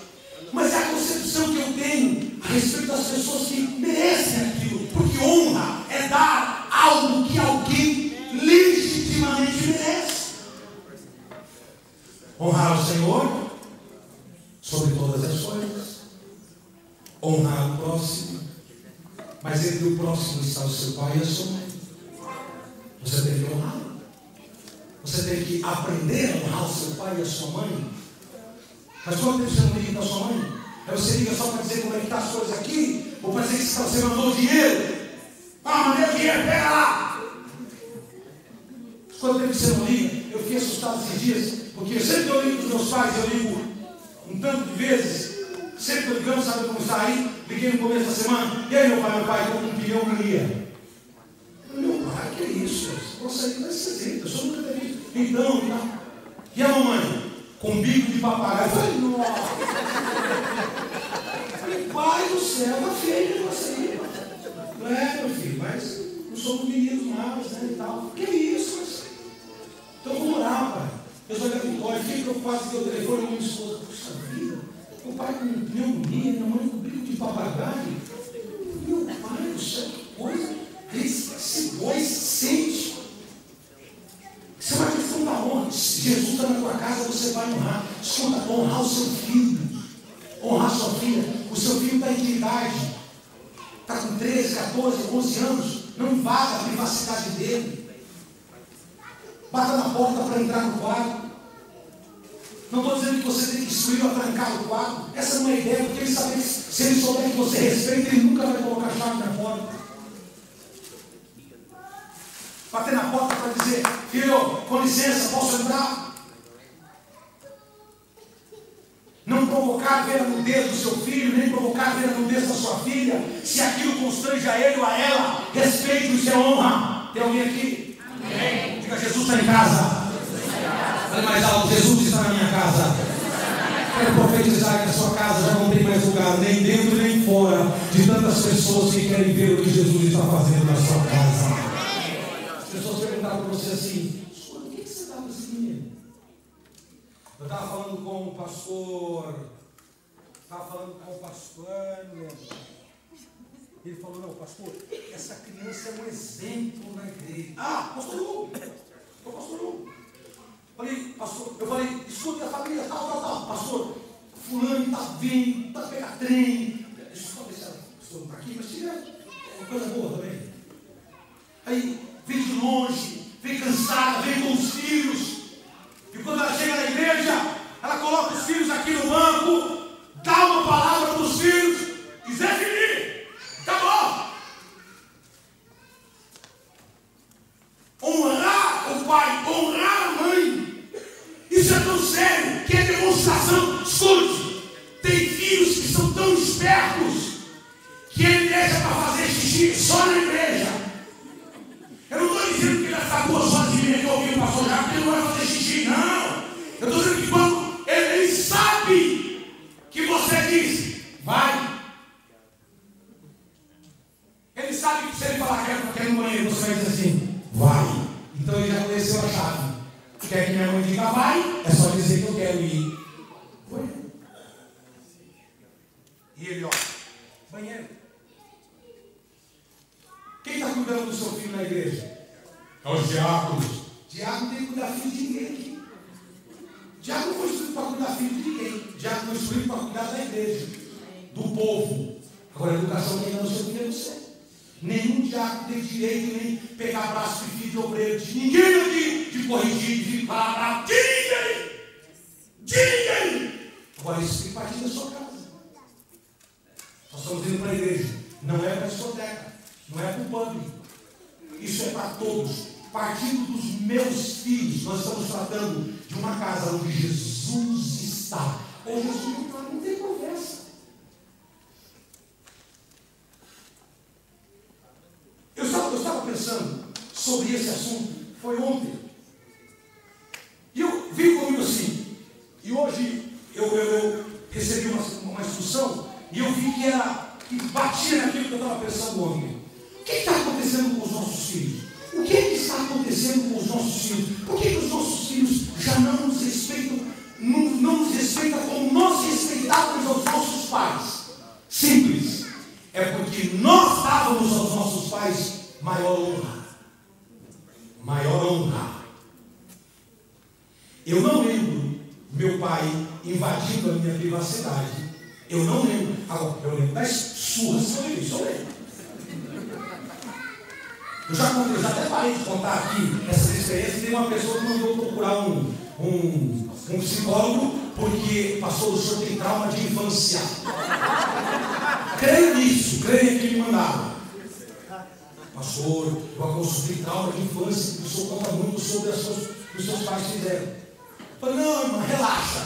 mas é a concepção que eu tenho a respeito das pessoas que merecem aquilo, porque honra é dar algo que alguém legitimamente merece. Honrar o Senhor sobre todas as coisas, honrar o próximo, mas entre o próximo está o seu pai e a sua mãe. Você tem que honrar. Você tem que aprender a honrar o seu pai e a sua mãe. Mas quanto tempo você não liga para a sua mãe? Aí você liga só para dizer como é que estão as coisas aqui, ou para dizer que você mandou dinheiro. Mandei o dinheiro, pega lá. Quanto tempo você não liga? Eu fiquei assustado esses dias. Porque sempre que eu ligo para os meus pais, eu ligo um tanto de vezes. Sempre que eu ligando, sabe como está aí? Liguei no começo da semana. E aí, meu pai, estou com pneumonia. Meu pai, que é isso? Vou sair desse jeito, eu sou nunca teve. Então, tá. E a mamãe? Com bico de papagaio. Eu falei, nossa. Eu falei, pai do céu, tá feio você aí. Não é, meu filho, mas não somos meninos maus, né, e tal. Que isso, mas... Então vamos orar, pai. Eu só lembro do fiquei preocupado que o telefone e minha esposa. Puxa vida, meu pai com pneumonia, minha mãe com bico de papagaio. Meu pai do céu, que coisa. Esse dois sente. Isso é uma questão da honra. Se Jesus está na tua casa, você vai honrar. Escuta, honrar o seu filho. Honrar sua filha. O seu filho está em idade. Está com 13, 14, 11 anos. Não invada a privacidade dele. Bata na porta para entrar no quarto. Não estou dizendo que você tem que instruir ou trancar o quarto. Essa não é a ideia, porque ele sabe que se ele souber que você respeita, ele nunca vai colocar chave na porta. Bater na porta para dizer, filho, com licença, posso entrar? Não provocar a ver a nudez do seu filho, nem provocar a ver a nudez da sua filha. Se aquilo constrange a ele ou a ela, respeite e honra. Tem alguém aqui? Amém. Diga, Jesus está em casa. Fale mais alto, Jesus está na minha casa. Quero profetizar que a sua casa já não tem mais lugar, nem dentro nem fora, de tantas pessoas que querem ver o que Jesus está fazendo na sua casa. As pessoas perguntaram para você assim, escuta, o que você estava assim? Eu estava falando com o pastor, ele falou, não, pastor, essa criança é um exemplo na igreja. Ah, pastor Hugo, eu falei, escuta a família, tal, pastor, fulano está vindo, está pegando trem. Deixa eu só ver se o pastor não está aqui, mas se é uma coisa boa também. Aí, vem de longe, vem cansada, vem com os filhos. E quando ela chega na igreja, ela coloca os filhos aqui no banco, dá uma palavra para os filhos, e Zé Felipe, acabou. Honrar o pai, honrar a mãe. Isso é tão sério que é demonstração. Escute, tem filhos que são tão espertos que ele deixa para fazer xixi só na igreja. Eu não estou dizendo que ele vai ficar 2 horas e meia que eu ouvi o pastor já, porque ele não vai fazer xixi, não. Eu estou dizendo que quando ele sabe que você diz, vai. Ele sabe que se ele falar que quer ir no banheiro, você vai dizer assim, vai. Então ele já conheceu a chave. Quer que minha mãe diga vai, é só dizer que eu quero ir. Foi. E ele, ó, banheiro. Quem está cuidando do seu filho na igreja? É os diáconos. Diácono tem que cuidar filho de ninguém aqui. Diácono não foi instruído para cuidar filho de ninguém. Diácono foi instruído para cuidar da igreja, do povo. Agora a educação tem no seu filho é você. Nenhum diácono tem direito nem pegar braço de filho de obreiro de ninguém aqui, de corrigir, de falar, de ninguém. De ninguém. Agora isso tem que partir da sua casa. Nós estamos indo para a igreja. Não é para a discoteca. Não é para o público. Isso é para todos. Partindo dos meus filhos, nós estamos tratando de uma casa onde Jesus está. Ou Jesus não está, não tem conversa. Eu estava pensando sobre esse assunto, foi ontem. E eu vi comigo assim. E hoje eu recebi uma instrução e eu vi que batia naquilo que eu estava pensando ontem. O que está acontecendo com os nossos filhos? O que está acontecendo com os nossos filhos? Por que os nossos filhos já não nos respeitam, não nos respeitam como nós respeitávamos aos nossos pais? Simples. É porque nós dávamos aos nossos pais maior honra. Maior honra. Eu não lembro meu pai invadindo a minha privacidade. Eu não lembro. Agora, eu lembro das surras. Eu lembro. Eu já até parei de contar aqui essas experiências. Tem uma pessoa que mandou procurar um psicólogo porque passou o senhor tem trauma de infância. Creio nisso, creio que me mandaram. Pastor, eu consultei trauma de infância, o senhor conta muito sobre as coisas que os seus pais fizeram. Falei, não, irmã, relaxa.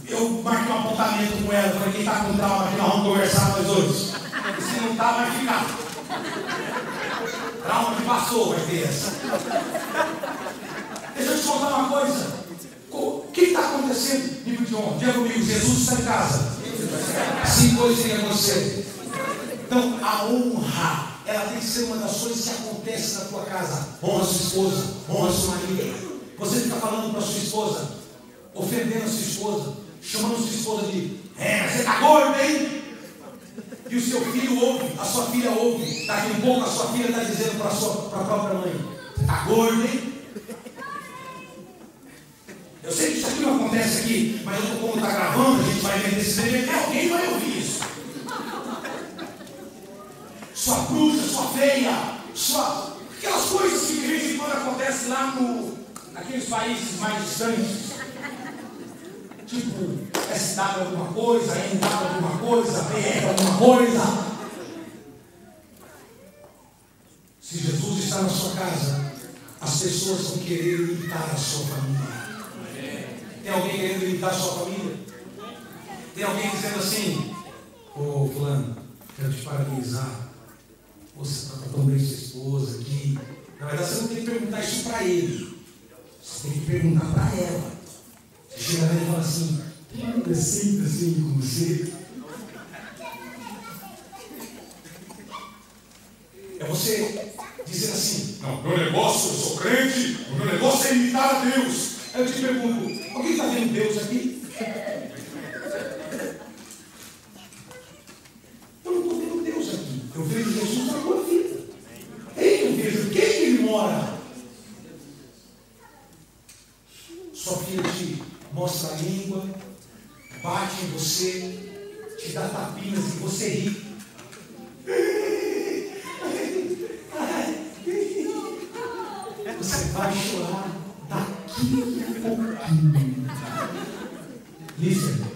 Eu marquei um apontamento com ela. Falei, quem está com trauma aqui, nós vamos conversar nós dois. E se não está, vai ficar. Trauma que passou, vai ter essa. Deixa eu te contar uma coisa. O que está acontecendo? Nível de honra. Diga comigo, Jesus está em casa. Sim, coisas têm que acontecer. Então, a honra, ela tem que ser uma das coisas que acontece na tua casa. Honra sua esposa, honra sua marido. Você fica falando para sua esposa, ofendendo a sua esposa, chamando a sua esposa de você está gordo, hein? E o seu filho ouve, a sua filha ouve. Daqui um pouco a sua filha está dizendo para a própria mãe: você está gordo, hein? Eu sei que isso aqui não acontece aqui, mas como está gravando, a gente vai ver esse DVD, alguém vai ouvir isso. Sua bruxa, sua feia, aquelas coisas que de vez em quando acontecem lá naqueles países mais distantes. Tipo, SW alguma coisa, NW alguma coisa, BR alguma coisa. Se Jesus está na sua casa, as pessoas vão querer imitar a sua família. Tem alguém querendo imitar a sua família? Tem alguém dizendo assim: ô fulano, quero te parabenizar. Você está tão bem sua esposa aqui. Na verdade, você não tem que perguntar isso para ele. Você tem que perguntar para ela. Você chega lá e fala assim: é sempre assim com você. É você dizer assim: não, meu negócio, eu sou crente, o meu negócio é imitar a Deus. Aí eu te pergunto: alguém está vendo Deus aqui? Eu não estou vendo Deus aqui. Eu vejo Jesus na tua vida. Eu vejo quem ele mora. Sua filha te mostra a língua, bate em você, te dá tapinhas e você ri. Você vai chorar daqui a pouquinho. Listen.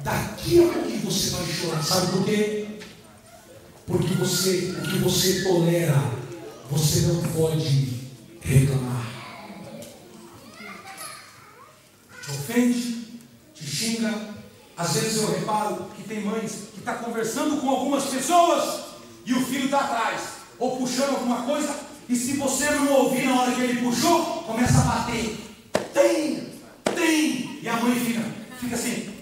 Daqui a pouquinho você vai chorar. Sabe por quê? Porque o que você tolera, você não pode reclamar. Te ofende, te xinga. Às vezes eu reparo que tem mães que estão conversando com algumas pessoas e o filho está atrás, ou puxando alguma coisa, e se você não ouvir na hora que ele puxou, começa a bater. Tem! E a mãe fica assim.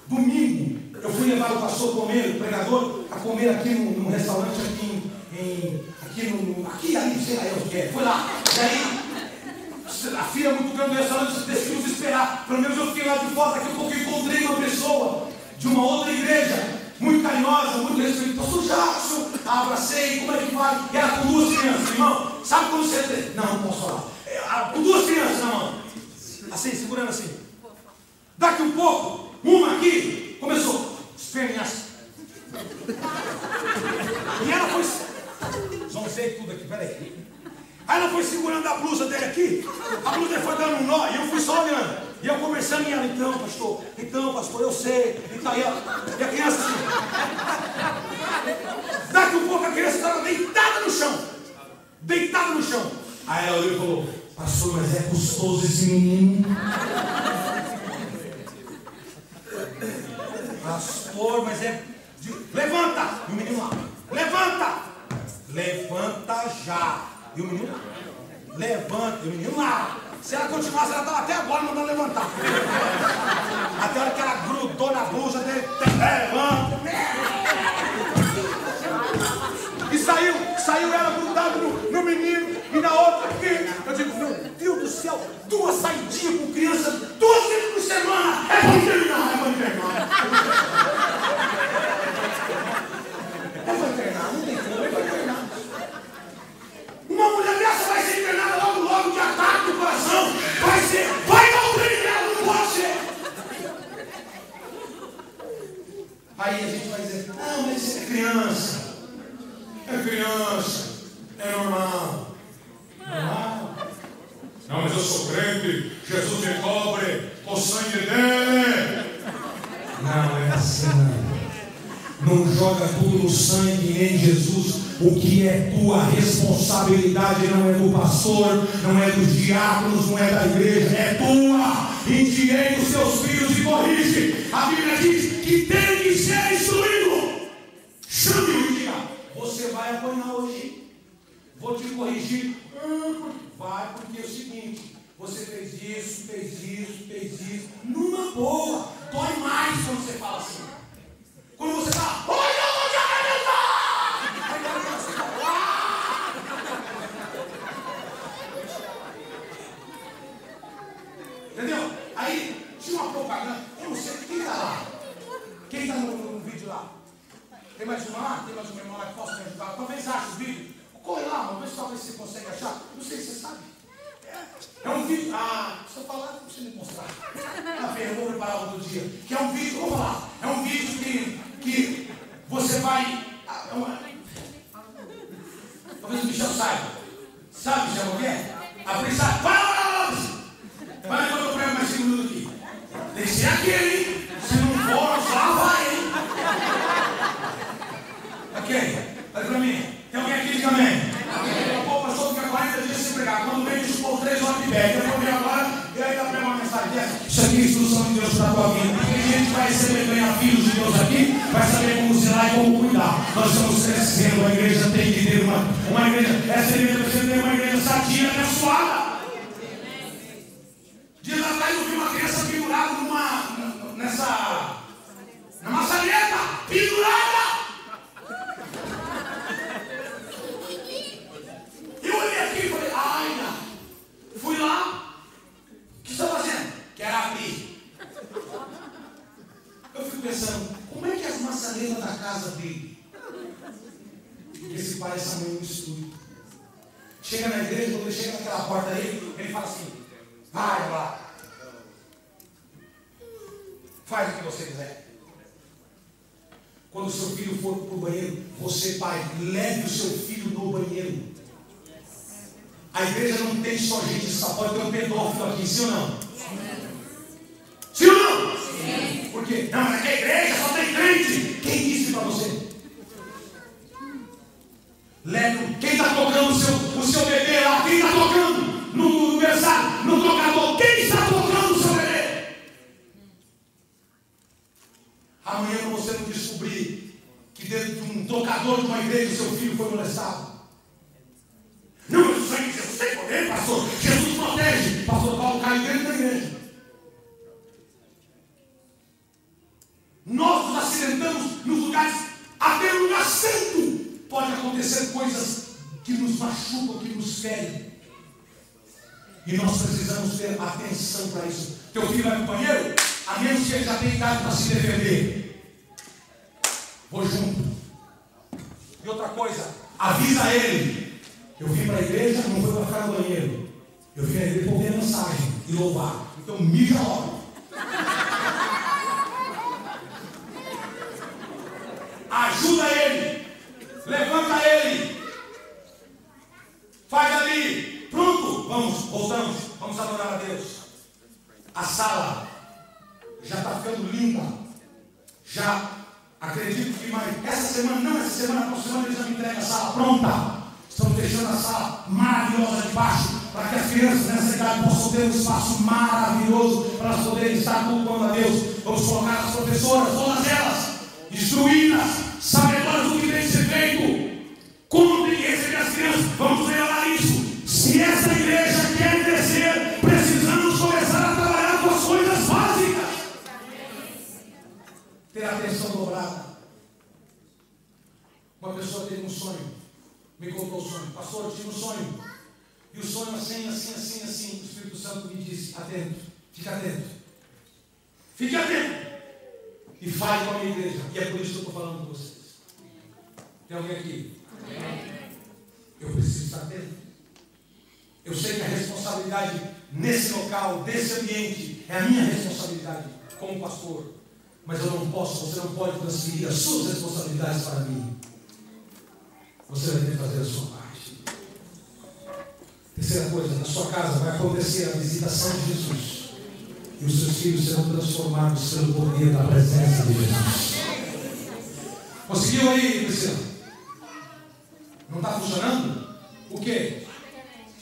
Domingo, eu fui levar o pastor comer, o pregador, a comer aqui num restaurante aqui ali, sei lá eu que é. Fui lá, e aí a filha muito grande do restaurante decidiu se esperar. Pelo menos eu fiquei lá de fora. Daqui a pouco eu encontrei uma pessoa de uma outra igreja, muito carinhosa, muito respeitosa. Jackson, abracei, como é que vai? E ela com duas crianças, irmão. Sabe quando você... Não posso falar. Com duas crianças na mão, assim, segurando assim. Daqui um pouco, uma aqui começou a espernear. E ela foi... Zoncei tudo aqui, peraí. Aí ela foi segurando a blusa dele aqui, a blusa dele foi dando um nó, e eu fui só olhando. E eu conversando e ela: então pastor, eu sei. Então, e a criança assim. Daqui um pouco a criança estava deitada no chão. Aí ela olhou e falou: pastor, mas é custoso esse menino. Pastor, mas é... Levanta! E o menino lá: levanta já. E o menino levanta, e o menino lá. Se ela continuasse, ela estava até agora mandando levantar. Até a hora que ela grudou na blusa dele, levanta. E saiu ela grudada no menino e na outra aqui. Eu digo: meu Deus do céu, 2 saidinhas com criança, 2 vezes por semana. É para internar. Não tem como, é para internar. Uma mulher dessa vai ser internada logo de ataque do coração. Vai dar um treino nela, não pode ser. Aí a gente vai dizer: não, mas isso é criança. É normal. Não, mas eu sou crente, Jesus me cobre com o sangue dele. Não é assim, não. Não joga tudo no sangue em Jesus. O que é tua responsabilidade não é do pastor, não é dos diáconos, não é da igreja, é tua. Enviei os teus filhos e corrige. A Bíblia diz que tem que ser instruído. Chame-o e diga: você vai apanhar hoje, vou te corrigir. Vai, porque é o seguinte: você fez isso, numa boa. Dói mais quando você fala assim. Quando você fala: hoje eu vou te arrebentar. Entendeu? Aí tinha uma propaganda. Eu não sei quem está lá. Quem está no vídeo lá? Tem mais uma lá? Tem mais uma irmã lá que possa me ajudar? Talvez ache o vídeo. Corre lá, mano. Vê se talvez você consegue achar. Não sei se você sabe. É um vídeo. Se eu falar, não precisa me mostrar. Tá bem, eu vou preparar outro dia. Que é um vídeo, vamos falar. É um vídeo que você vai. Talvez o Michel saiba. Sabe, Michel, o que é? A Priscila. Vai, quando eu prego mais 5 minutos aqui. Tem que ser aquele, hein? Se não for, só vai, hein? Ok? Olha pra mim. Tem alguém aqui também? O pastor fica 40 dias sem pregar. Quando vem, diz o povo 3 horas de pé. Eu vou vir agora e ainda prega uma mensagem dessa. Isso aqui é instrução de Deus para a tua vida. Tem gente que vai receber bem a filhos de Deus aqui, vai saber como zelar e como cuidar. Nós estamos crescendo. A igreja tem que ter uma igreja. Essa igreja precisa ter uma igreja sadia, abençoada. Dias atrás eu vi uma criança pendurada na maçaneta, pendurada. Eu olhei aqui e falei: ai, fui lá. O que você está fazendo? Quero abrir. Eu fico pensando, como é que as maçanetas da casa dele? Esse pai e essa mãe não estudam. Chega na igreja, quando ele chega naquela porta aí, ele fala assim: vai lá, faz o que você quiser. Quando o seu filho for para o banheiro, você, pai, leve o seu filho no banheiro. A igreja não tem só gente, só pode ter um pedófilo aqui, sim ou não? Sim ou não? Sim. Por quê? Não, mas aqui é igreja, só tem crente. Quem disse para você? Leve. Quem está tocando o seu bebê lá? Quem está tocando no berçário, no tocador? Quem está tocando o seu bebê? Amanhã você não descobrir que dentro de um tocador de uma igreja o seu filho foi molestado. Não, mas o sangue de Jesus tem poder, pastor. Jesus protege. Pastor Paulo caiu dentro da igreja. Nós nos acidentamos nos lugares, até no lugar santo. Pode acontecer coisas que nos machucam, que nos ferem. E nós precisamos ter atenção para isso. Teu filho vai no banheiro, a menos que ele já tenha idade para se defender. Vou junto. E outra coisa, avisa ele. Eu vim para a igreja, não foi para ficar no banheiro. Eu vim à igreja para ouvir a mensagem e louvar. Então mija logo. Ajuda ele. Levanta ele. Faz ali. Pronto. Voltamos. Vamos adorar a Deus. A sala já está ficando linda. Já acredito que essa semana, a próxima semana eles já me entregam a sala pronta. Estamos deixando a sala maravilhosa de baixo, para que as crianças nessa idade possam ter um espaço maravilhoso para elas poderem estar cultuando a Deus. Vamos colocar as professoras, todas elas, instruídas, sabedoras do que tem que ser feito, como tem que receber as crianças. Vamos melhorar isso. Se essa igreja quer crescer, precisamos começar a trabalhar com as coisas básicas. Ter atenção dobrada. Uma pessoa teve um sonho. Me contou o sonho. Pastor, eu tive um sonho. E o sonho assim. O Espírito Santo me disse: atento, fica atento. Fique atento. E fale com a minha igreja. E é por isso que eu estou falando com vocês. Tem alguém aqui? Eu preciso estar atento. Eu sei que a responsabilidade nesse local, desse ambiente, é a minha responsabilidade como pastor. Mas eu não posso, você não pode transferir as suas responsabilidades para mim. Você vai ter que fazer a sua parte. Terceira coisa, na sua casa vai acontecer a visitação de Jesus. E os seus filhos serão transformados pelo poder da presença de Jesus. Conseguiu aí, Priscila? Não está funcionando? O quê?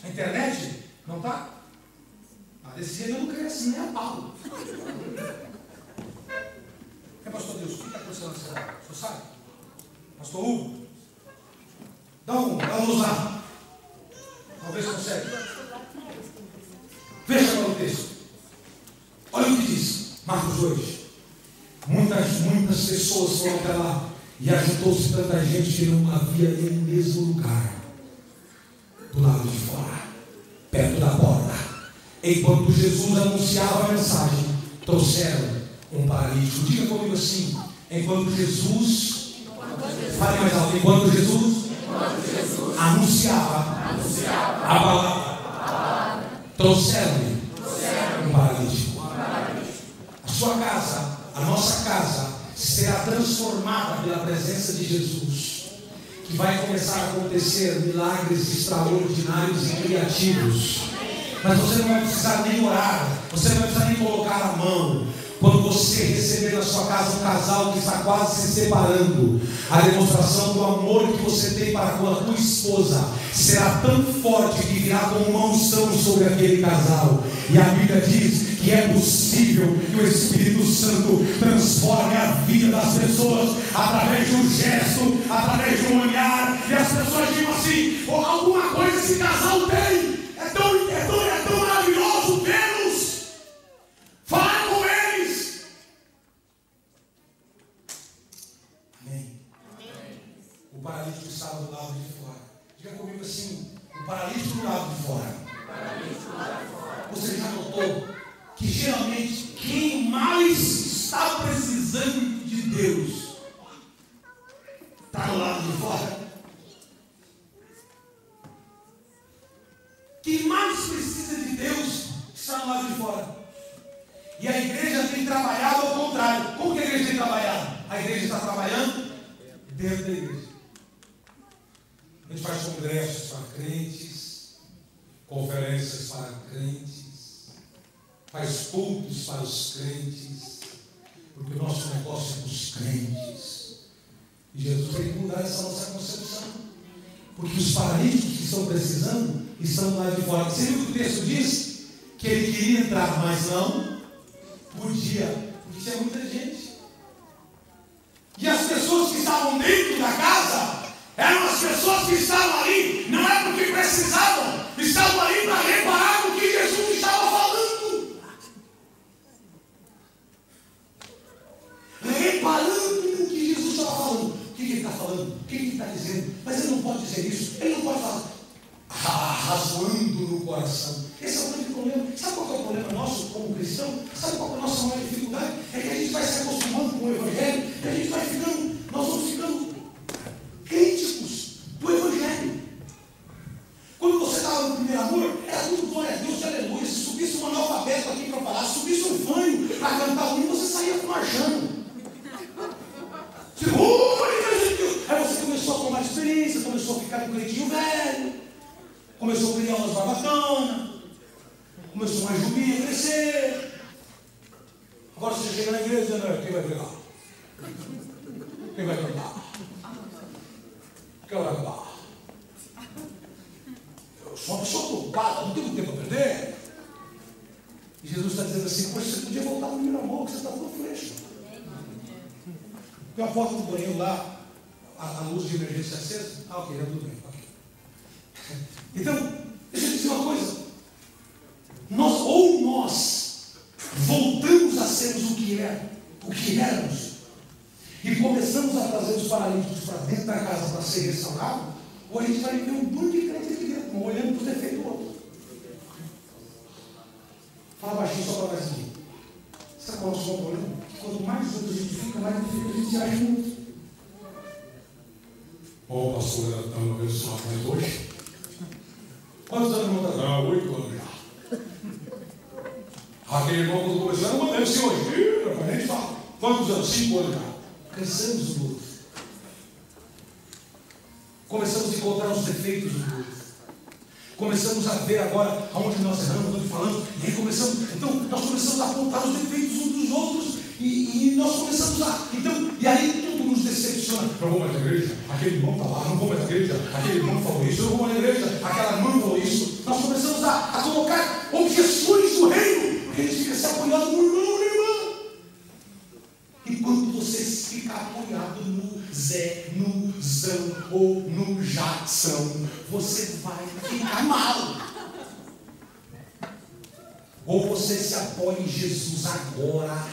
A internet? Não está? Desse jeito eu não cresço nem a pau. Pastor Deus, o que está acontecendo na cidade? O senhor sabe? Pastor Hugo? Dá um luz lá. Talvez consegue. Veja agora o texto. Olha o que diz Marcos 2. Muitas pessoas foram até lá e ajuntou-se tanta gente que não havia nem no mesmo lugar. Do lado de fora, perto da porta. Enquanto Jesus anunciava a mensagem, trouxeram um paralítico. Diga comigo assim: enquanto Jesus, fale mais alto, enquanto Jesus anunciava a palavra, trouxeram-lhe um paralítico. A sua casa, a nossa casa, será transformada pela presença de Jesus, que vai começar a acontecer milagres extraordinários e criativos. Mas você não vai precisar nem orar, você não vai precisar nem colocar a mão. Quando você receber na sua casa um casal que está quase se separando, a demonstração do amor que você tem para com a tua esposa será tão forte que virá como uma unção sobre aquele casal. E a Bíblia diz que é possível que o Espírito Santo transforme a vida das pessoas através de um gesto, através de um olhar, e as pessoas digam assim: oh, alguma coisa esse casal tem, é tão maravilhoso vê-los, falar com eles. Amém. O paralítico estava do lado de fora. Diga comigo assim: o paralítico do lado de fora. Você já notou que geralmente quem mais está precisando de Deus está do lado de fora? Quem mais precisa de Deus está do lado de fora. E a igreja tem trabalhado ao contrário. Como que a igreja tem trabalhado? A igreja está trabalhando dentro da igreja. A gente faz congressos para crentes, conferências para crentes, faz cultos para os crentes, porque o nosso negócio é com os crentes. E Jesus tem que mudar essa nossa concepção, porque os paralíticos que estão precisando estão lá de fora. Você viu o que o texto diz? Que ele queria entrar, mas não podia, porque tinha muita gente. E as pessoas que estavam dentro da casa eram as pessoas que estavam ali, não é porque precisavam, estavam ali para reparar no que Jesus estava falando. Reparando no que Jesus estava falando. O que ele está falando? O que ele está dizendo? Mas ele não pode dizer isso, ele não pode falar razoando no coração. Esse é o grande problema. Sabe qual é o problema nosso como cristão? Sabe qual é a nossa maior dificuldade? É que a gente vai se acostumando com o Evangelho e a gente vai ficando, nós vamos ficando críticos do Evangelho. Quando você estava no primeiro amor, era tudo glória a Deus, aleluia. Se subisse um analfabeto aqui para falar, se subisse um fanho para cantar o hino, você saía marchando. Aí você começou a tomar experiência, começou a ficar no creitinho velho, começou a criar umas barbatonas, começou uma jubinha a crescer. Agora você chega na igreja, né? Quem vai pregar? Quem vai cantar? Quem vai cantar? Eu sou uma pessoa ocupada, não tenho tempo a perder. E Jesus está dizendo assim: poxa, você podia voltar no primeiro amor, que você está todo fresco. Tem uma porta do banheiro lá, a luz de emergência acesa. Ah, ok, já tudo bem. Okay. Então, deixa eu dizer uma coisa. Nós voltamos a sermos o que éramos, e começamos a trazer os paralíticos para dentro da casa para ser restaurado, ou a gente vai ver um bando de crente aqui dentro, olhando para os defeitos do outro. Fala baixinho só para mais aqui. Sabe qual é o nosso problema? Que quanto mais junto a gente fica, mais defeito a gente se acha junto. Ó, pastor, ela está uma vez só, mas hoje. Quantos anos não está? Ah, 8 anos já. Aquele irmão quando começou, não mandei se hoje. A gente fala. Quantos anos? 5 anos já. Cansamos do outro. Começamos a encontrar os defeitos do outro. Começamos a ver agora aonde nós erramos, onde falamos. E aí nós começamos a apontar os defeitos uns dos outros. E nós começamos a. Então, e aí tudo nos decepciona. Não vou mais à igreja, aquele irmão está lá, não vou mais à igreja, aquele irmão falou isso, eu não vou mais à igreja, aquela irmã falou isso. Nós começamos a colocar objeções do reino, porque a gente fica se apoiando no irmão, na irmã. Enquanto você fica apoiado no Zé, no Zão ou no Jackson, você vai ficar mal. Ou você se apoia em Jesus agora,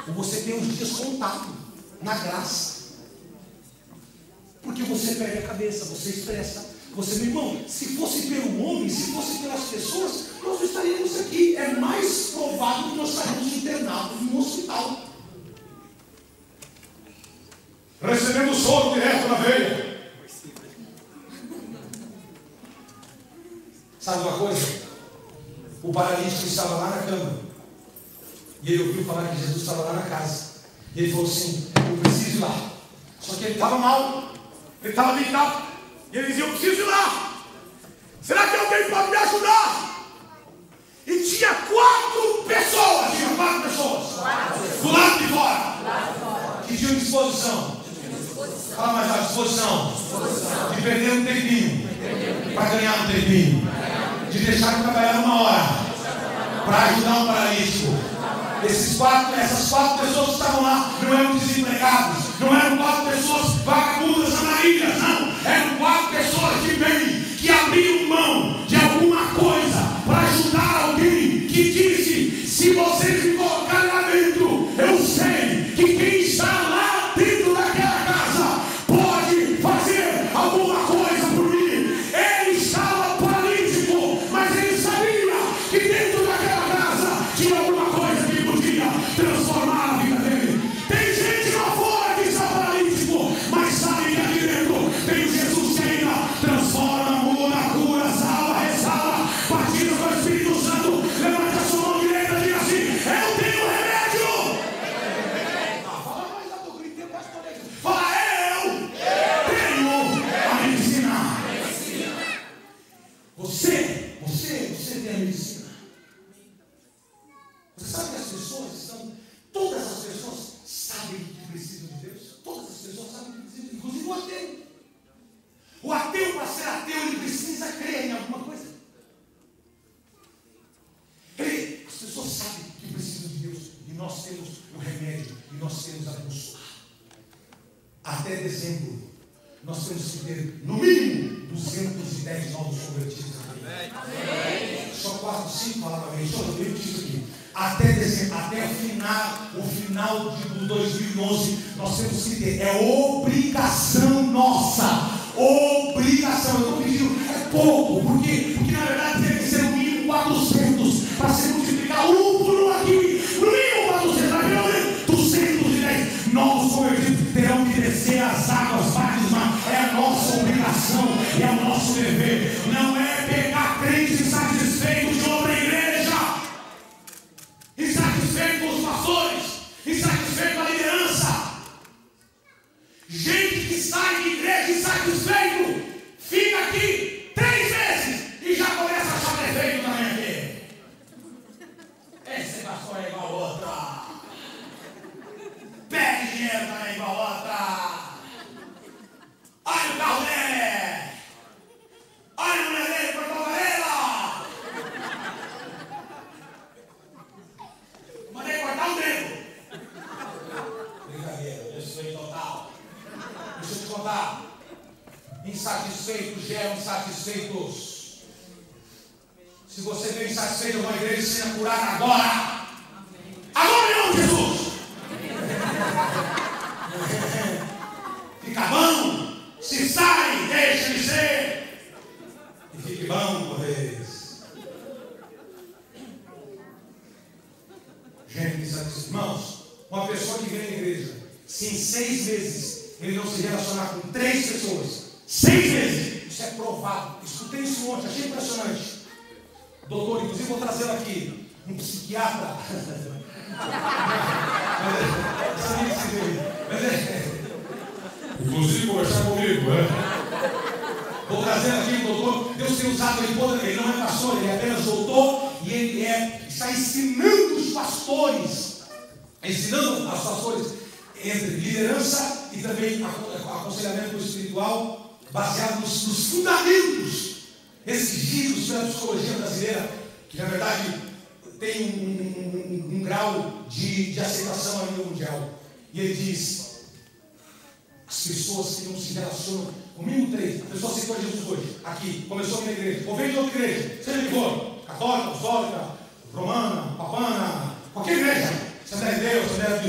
ou você tem os dias contados na graça. Porque você perde a cabeça, você estressa. Você, meu irmão, se fosse pelo homem, se fosse pelas pessoas, nós não estaríamos aqui. É mais provável que nós estaríamos internados no hospital, recebendo soro direto na veia. Sabe uma coisa? O paralítico estava lá na cama. E ele ouviu falar que Jesus estava lá na casa. E ele falou assim: eu preciso ir lá. Só que ele estava mal. Ele estava deitado. E ele dizia: eu preciso ir lá. Será que alguém pode me ajudar? E tinha 4 pessoas. Tinha 4 pessoas. Do lado de fora. Que tinham disposição. Fala mais à disposição. De perder um tempinho. Para ganhar um tempinho. De deixar de trabalhar 1 hora para ajudar um paralítico. Essas 4 pessoas que estavam lá não eram desempregados, não eram 4 pessoas vagabundas, andarilhas, não. Eram 4 pessoas de bem que abriram mão de alguma coisa para ajudar alguém que disse: se vocês me colocarem lá dentro, eu sei que quem está lá dentro daquela casa pode fazer alguma coisa por mim. Ele estava paralítico, mas ele sabia que dentro daquela casa tinha alguma coisa que podia transformar a vida dele. Tem gente lá fora que está paralítico, mas sabe que aqui dentro tem Jesus que ainda transforma, muda, cura, salva, restaura, batiza com o Espírito Santo. Levanta a sua mão direita e diga assim: eu tenho remédio. Fala mais alto, eu gritei quase toda vez. Fala: eu tenho a medicina. Você tem a medicina. Você sabe que as pessoas estão, todas as pessoas sabem que precisam de Deus. Todas as pessoas sabem que precisam de Deus, inclusive o ateu. O ateu, para ser ateu, ele precisa crer em alguma coisa. Crer. As pessoas sabem que precisam de Deus. E nós temos o remédio. E nós temos a bússola. Até dezembro, nós temos que ter, no mínimo, 210 novos convertidos. Amém. Só 4, 5 falaram para mim. Só eu digo isso aqui. Até dezembro, até o final de 2011, nós temos que ter. É obrigação nossa. Obrigação. Eu estou pedindo, é pouco. Por quê? Porque na verdade tem que ser no mínimo 400 para se multiplicar 1 por 1 aqui. No mínimo 400, vai ver 210 novos convertidos terão que descer as águas batismais. É a nossa obrigação, é o nosso dever. Não é pegar crentes insatisfeitos de outra igreja, insatisfeitos com os pastores, insatisfeitos com a liderança. Gente que sai de igreja insatisfeito, fica aqui 3 meses e já começa a achar defeito também aqui. Esse pastor é igual outra. Pede dinheiro também igual outra. Olha o carro dele. Olha a mulher dele, cortou a orelha. Mandei cortar o dedo. Brincadeira, desfeito total. Deixa eu te contar. Insatisfeitos geram insatisfeitos. Se você veio insatisfeito com a igreja, seja curado agora. Agora em nome de Jesus. Fica bom. Se sai, deixa de ser. E fique bom por vez. Gente insatisfeita. Irmãos, uma pessoa que vem à igreja, se em 6 meses ele não se relacionar com 3 pessoas, 6 meses, isso é provado. Escutei isso ontem, achei impressionante. Doutor, inclusive vou trazê-lo aqui, um psiquiatra. Inclusive conversar comigo, Vou trazer aqui o doutor. Deus tem usado ele não é pastor, ele é apenas doutor. E ele está ensinando os pastores, ensinando aos pastores entre liderança e também aconselhamento espiritual baseado nos fundamentos exigidos pela psicologia brasileira, que na verdade tem um grau de aceitação a nível mundial. E ele diz: as pessoas que não se relacionam, comigo 3, a pessoa aceitou Jesus hoje, aqui, começou a minha igreja, ou vem de outra igreja, seja que for, católica, apostólica, romana, papana, qualquer igreja, Assembleia de Deus, Assembleia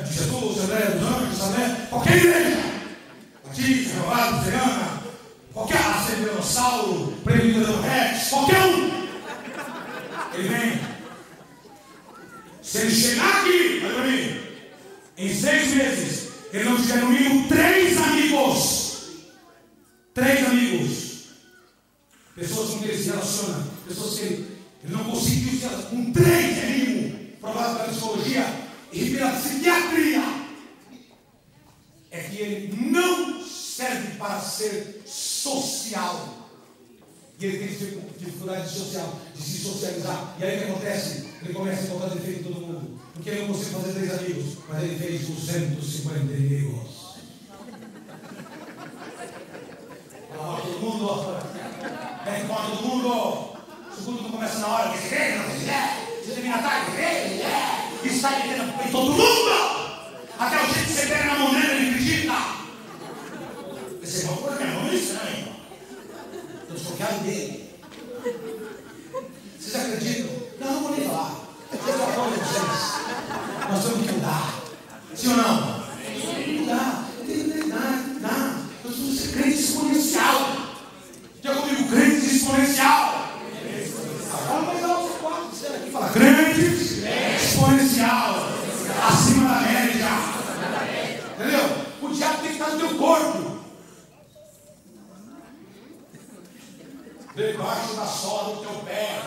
de Jesus, Assembleia dos Anjos, Assembleia, qualquer igreja, Batista, Renovado, Luterana, qualquer Assembleia do Saulo, Presbiteriano Rex, qualquer um, ele vem. Se ele chegar aqui, olha para mim, em 6 meses, ele não tiver no mínimo 3 amigos. 3 amigos. Pessoas com quem ele se relaciona. Pessoas que ele não conseguiu se relacionar. Com 3 é mínimo. Provado pela psicologia e pela psiquiatria. É que ele não serve para ser social. E ele tem dificuldade social, de se socializar. E aí o que acontece? Ele começa a encontrar defeito em todo mundo. Porque ele não conseguiu fazer 3 amigos, mas ele fez 250 inimigos. Todo mundo, vem embora todo mundo. Se o culto não começa na hora, você termina a tarde, e sai metendo em todo mundo. Até o jeito que você pega na mão dele, ele acredita. Você vai pôr a minha mão estranho. Estou desconfiado dele. Vocês acreditam? Não vou nem falar. Eu vou falar com vocês. Nós temos que mudar. Sim ou não? Mudar. Não tem que mudar. Nós vamos ser crentes exponencial. Diga comigo, crentes exponencial. Agora vai dar os 4 que aqui fala. Crentes exponencial. Acima da média. Entendeu? O diabo tem que estar no teu corpo. Debaixo da sola do teu pé.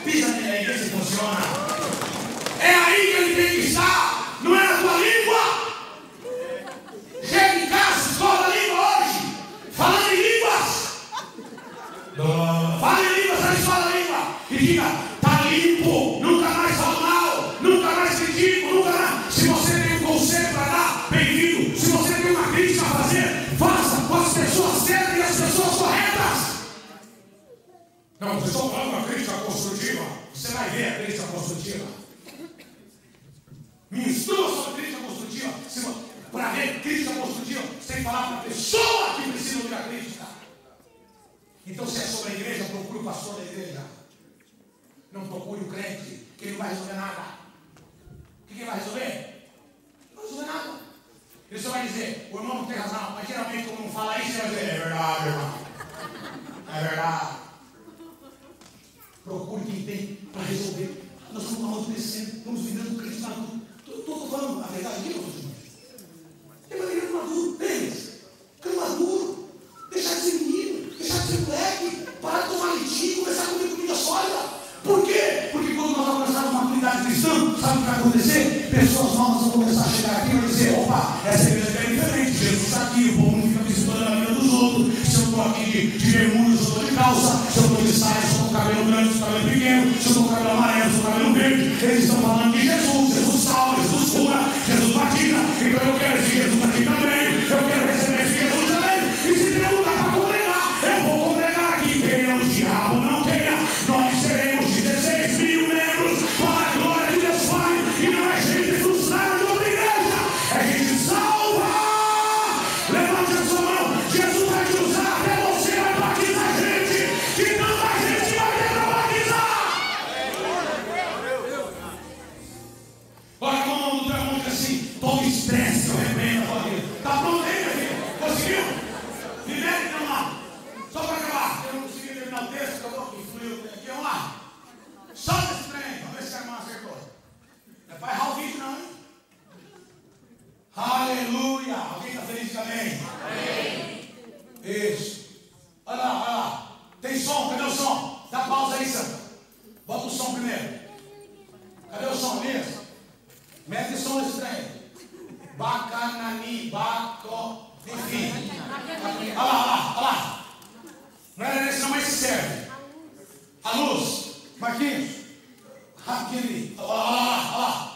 Pisa nele, vê se funciona. É aí que ele tem que estar. Não é na tua língua. Chega em casa, escola a língua hoje. Falando em línguas. Fala em línguas na escola a língua. E diga, está limpo. Nunca mais falo mal. Nunca mais critico. Nunca mais. Se você tem um conselho para dar, bem-vindo. Se você tem uma crítica a fazer, faça com as pessoas certas e as pessoas corretas. Não, vocês estão falando uma crítica construtiva. Você vai ver a crítica construtiva. Me instrua sobre crítica construtiva. Para ver crítica construtiva, você tem que falar para a pessoa que precisa ouvir a crítica. Então, se é sobre a igreja, procure o pastor da igreja. Não procure o crente, que ele não vai resolver nada. O que ele vai resolver? Não vai resolver nada. Ele só vai dizer, o irmão não tem razão, mas geralmente quando não fala isso, ele vai dizer, é verdade, irmão. É verdade. Procure quem tem para resolver. Nós estamos amadurecendo, estamos virando crente maduro. Estou falando a verdade aqui, meus irmãos. Tem uma igreja maduro, deles. Ficando maduro. Deixar de ser menino, deixar de ser moleque, parar de tomar leitinho, começar a comer comida sólida. Por quê? Porque quando nós alcançarmos uma comunidade cristã, sabe o que vai acontecer? Pessoas novas vão começar a chegar aqui e vão dizer, opa, essa igreja é diferente, Jesus está aqui, o povo não fica visitando a vida dos outros. Se eu estou aqui de bermuda, se eu estou de calça, se eu estou de saia, se eu estou com cabelo grande, se eu estou com cabelo pequeno, se eu estou com cabelo amarelo, se eu estou com cabelo verde, eles estão falando de Jesus, Jesus salva, Jesus cura, Jesus batiza. Então eu quero esse Jesus aqui também, eu quero receber esse Jesus também. E se tem lugar para congregar, eu vou congregar aqui. Quem é o diabo não tenha, nós seremos 16 mil membros para a glória de Deus Pai. E não é gente frustrada de outra igreja, é gente salva. Levante a sua mão, Jesus vai te usar, até você vai batizar gente, que tanta gente vai ter para batizar. Olha com a mão do teu irmão e diz assim, todo estresse eu repreendo a tua vida. Está pronto aí, meu filho? Conseguiu? Libere então lá. Só para acabar, eu não consegui terminar o texto, acabou que fluiu aqui. Vamos lá. Solta esse trem, vamos ver se a irmã acertou. Não vai errar o vídeo não, hein? Aleluia! Alguém está feliz também? Amém. Isso. Olha lá, olha lá. Tem som, cadê o som? Dá pausa aí, Santa. Bota o som primeiro. Cadê o som, mesmo? Mete som nesse trem. Bacanani, baco, enfim. Olha lá, olha lá, olha lá. Não era nesse não, mas se serve. A luz. Marquinhos. Aquele. Olha lá, olha lá, olha lá.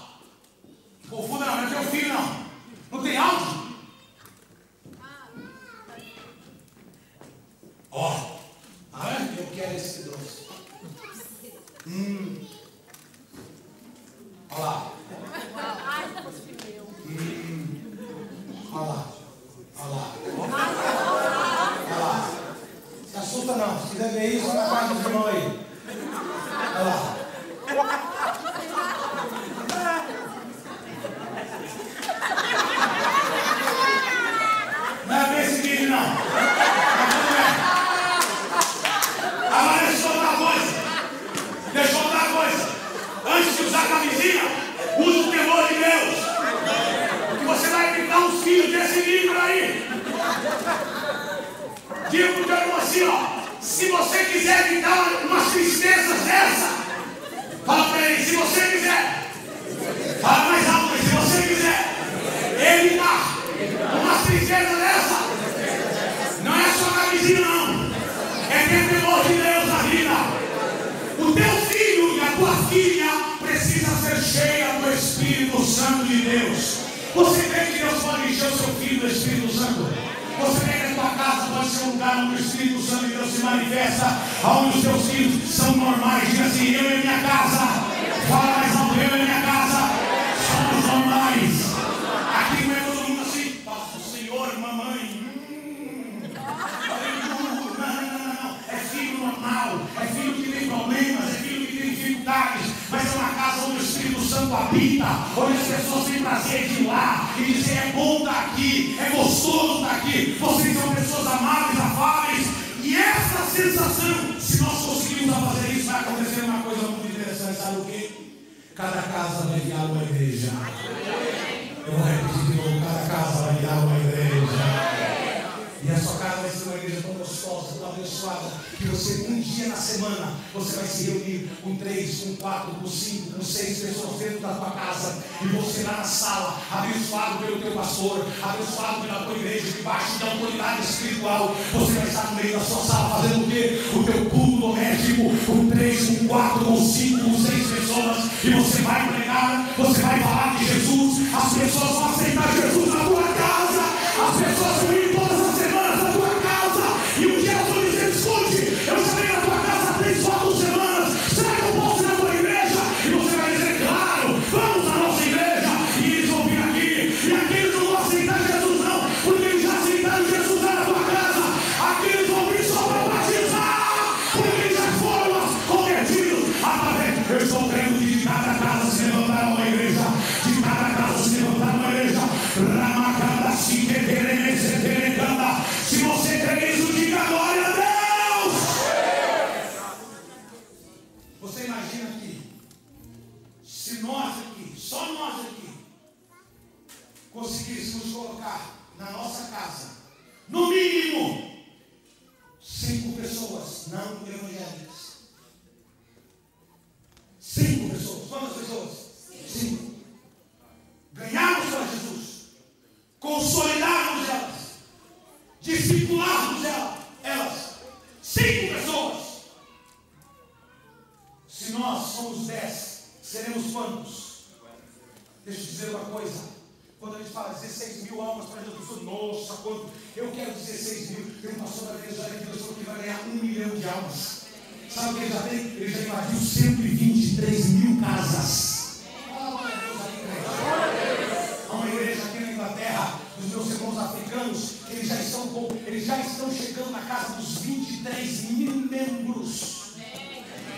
quer esse que trouxe? Olha lá. Olha lá. Olha lá. Olha lá. Se assusta não. Se quiser ver isso, na casa do irmão aí. Olha lá. Não é ver esse vídeo não. Agora deixa eu contar uma coisa. Deixa eu contar uma coisa. Antes de usar camisinha, use o temor de Deus. Que você vai ficar uns filhos desse livro aí. Diga pro teu irmão assim, ó. Se você quiser evitar umas tristezas dessa, fala pra ele, se você quiser. Fala mais alto, se você quiser evitar umas tristezas dessa, não é só camisinha não. É ter temor de Deus na vida. O teu filho e a tua filha precisa ser cheia do Espírito Santo de Deus. Você crê que Deus pode encher o seu filho do Espírito Santo? Você crê que a tua casa pode ser um lugar onde o Espírito Santo de Deus se manifesta, onde os teus filhos são normais? Diga assim, eu e minha casa. Fala mais alto, eu e minha casa somos normais. Aqui não é todo mundo assim, Pastor, Senhor, mamãe. Não. É filho normal, é filho que tem problemas, é filho que tem dificuldades, mas é uma casa onde o Espírito Santo habita, onde as pessoas têm prazer de ir lá e dizer é bom estar aqui, é gostoso estar aqui, vocês são pessoas amáveis, afáveis, e essa sensação, se nós conseguirmos fazer isso, vai acontecer uma coisa muito interessante, sabe o quê? Cada casa vai virar uma igreja. Eu vou repetir de novo, cada casa vai virar uma igreja. E a sua casa vai ser uma igreja tão gostosa, tão abençoada, que você um dia na semana, você vai se reunir com 3, com 4, com 5, com 6 pessoas dentro da tua casa. E você lá na sala, abençoado pelo teu pastor, abençoado pela tua igreja, debaixo da autoridade espiritual. Você vai estar no meio da sua sala fazendo o quê? O teu culto doméstico, com 3, com 4, com 5, com 6 pessoas. E você vai pregar, você vai falar de Jesus. As pessoas vão aceitar Jesus na tua casa. As pessoas vão ir todas as semanas na tua casa. E um dia eu vou dizer, escute, eu já venho na tua casa 3, 4 semanas. Será que eu posso ir na tua igreja? E você vai dizer, claro, vamos na nossa igreja. E eles vão vir aqui. E aqueles não vão aceitar Jesus não, porque eles já aceitaram Jesus lá na tua casa. Aqueles vão vir só para batizar, porque eles já foram convertidos. Eu estou crendo que de cada casa se levantará uma igreja. De cada casa se levantará uma igreja. Se você crê nisso, diga glória a Deus. Você imagina que se nós aqui, só nós aqui, conseguíssemos colocar na nossa casa, no mínimo 5 pessoas não evangélicas. 5 pessoas. Quantas pessoas? 5. Ganharmos para Jesus, consolidarmos elas, discipularmos elas. 5 pessoas. Se nós somos 10, seremos quantos? Deixa eu dizer uma coisa. Quando a gente fala 16 mil almas para Jesus, nossa, quanto? Eu quero 16 mil. Tem um pastor da igreja que falou que vai ganhar 1 milhão de almas. Sabe o que ele já tem? Ele já invadiu 123 mil casas. Há uma igreja aqui na Inglaterra, dos meus irmãos africanos, que eles já estão chegando na casa dos 23 mil membros.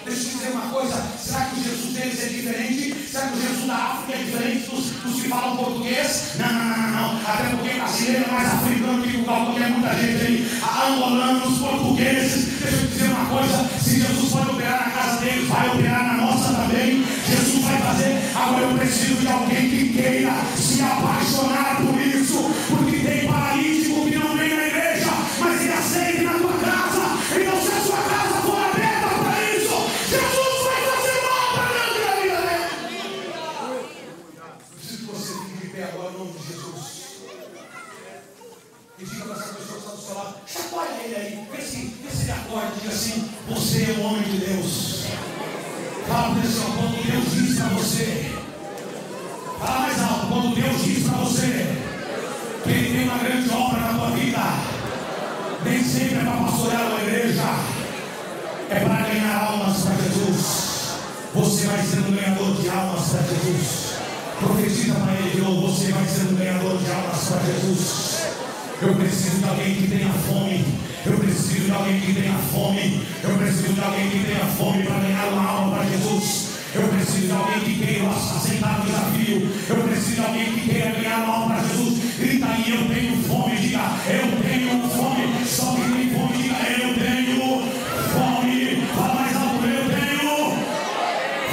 Deixa eu dizer uma coisa, será que o Jesus deles é diferente? Será que o Jesus da África é diferente dos que falam português? Não. Até porque brasileiro é mais africano que qualquer muita gente aí, angolanos, portugueses. Deixa eu dizer uma coisa, se Jesus pode operar na casa deles, vai operar na nossa também. Jesus vai fazer. Agora eu preciso de alguém que queira se apaixonar por isso, porque tem paralítico que não vem na igreja, mas ele aceita na tua casa. Então se a sua casa for aberta para isso, Jesus vai fazer uma obra grande na vida dele. Preciso que você fique de pé agora em nome de Jesus. E diga para essa pessoa que está do seu lado, chacoalha ele aí, vê se ele acorda e diga assim, você é um homem de Deus. Fala para esse quando Deus diz para você. Fala mais alto, quando Deus diz para você que Ele tem uma grande obra na tua vida, nem sempre é para pastorear uma igreja. é para ganhar almas para Jesus. Você vai ser um ganhador de almas para Jesus. Profetiza para ele de novo: você vai ser um ganhador de almas para Jesus. Eu preciso de alguém que tenha fome. Eu preciso de alguém que tenha fome. Eu preciso de alguém que tenha fome para ganhar uma alma para Jesus. Eu preciso de alguém que queira aceitar o desafio. Eu preciso de alguém que queira ganhar uma alma para Jesus. Grita aí: eu tenho fome. Diga: eu tenho fome. Só que tem fome, diga: eu tenho fome. Fala mais alto: eu tenho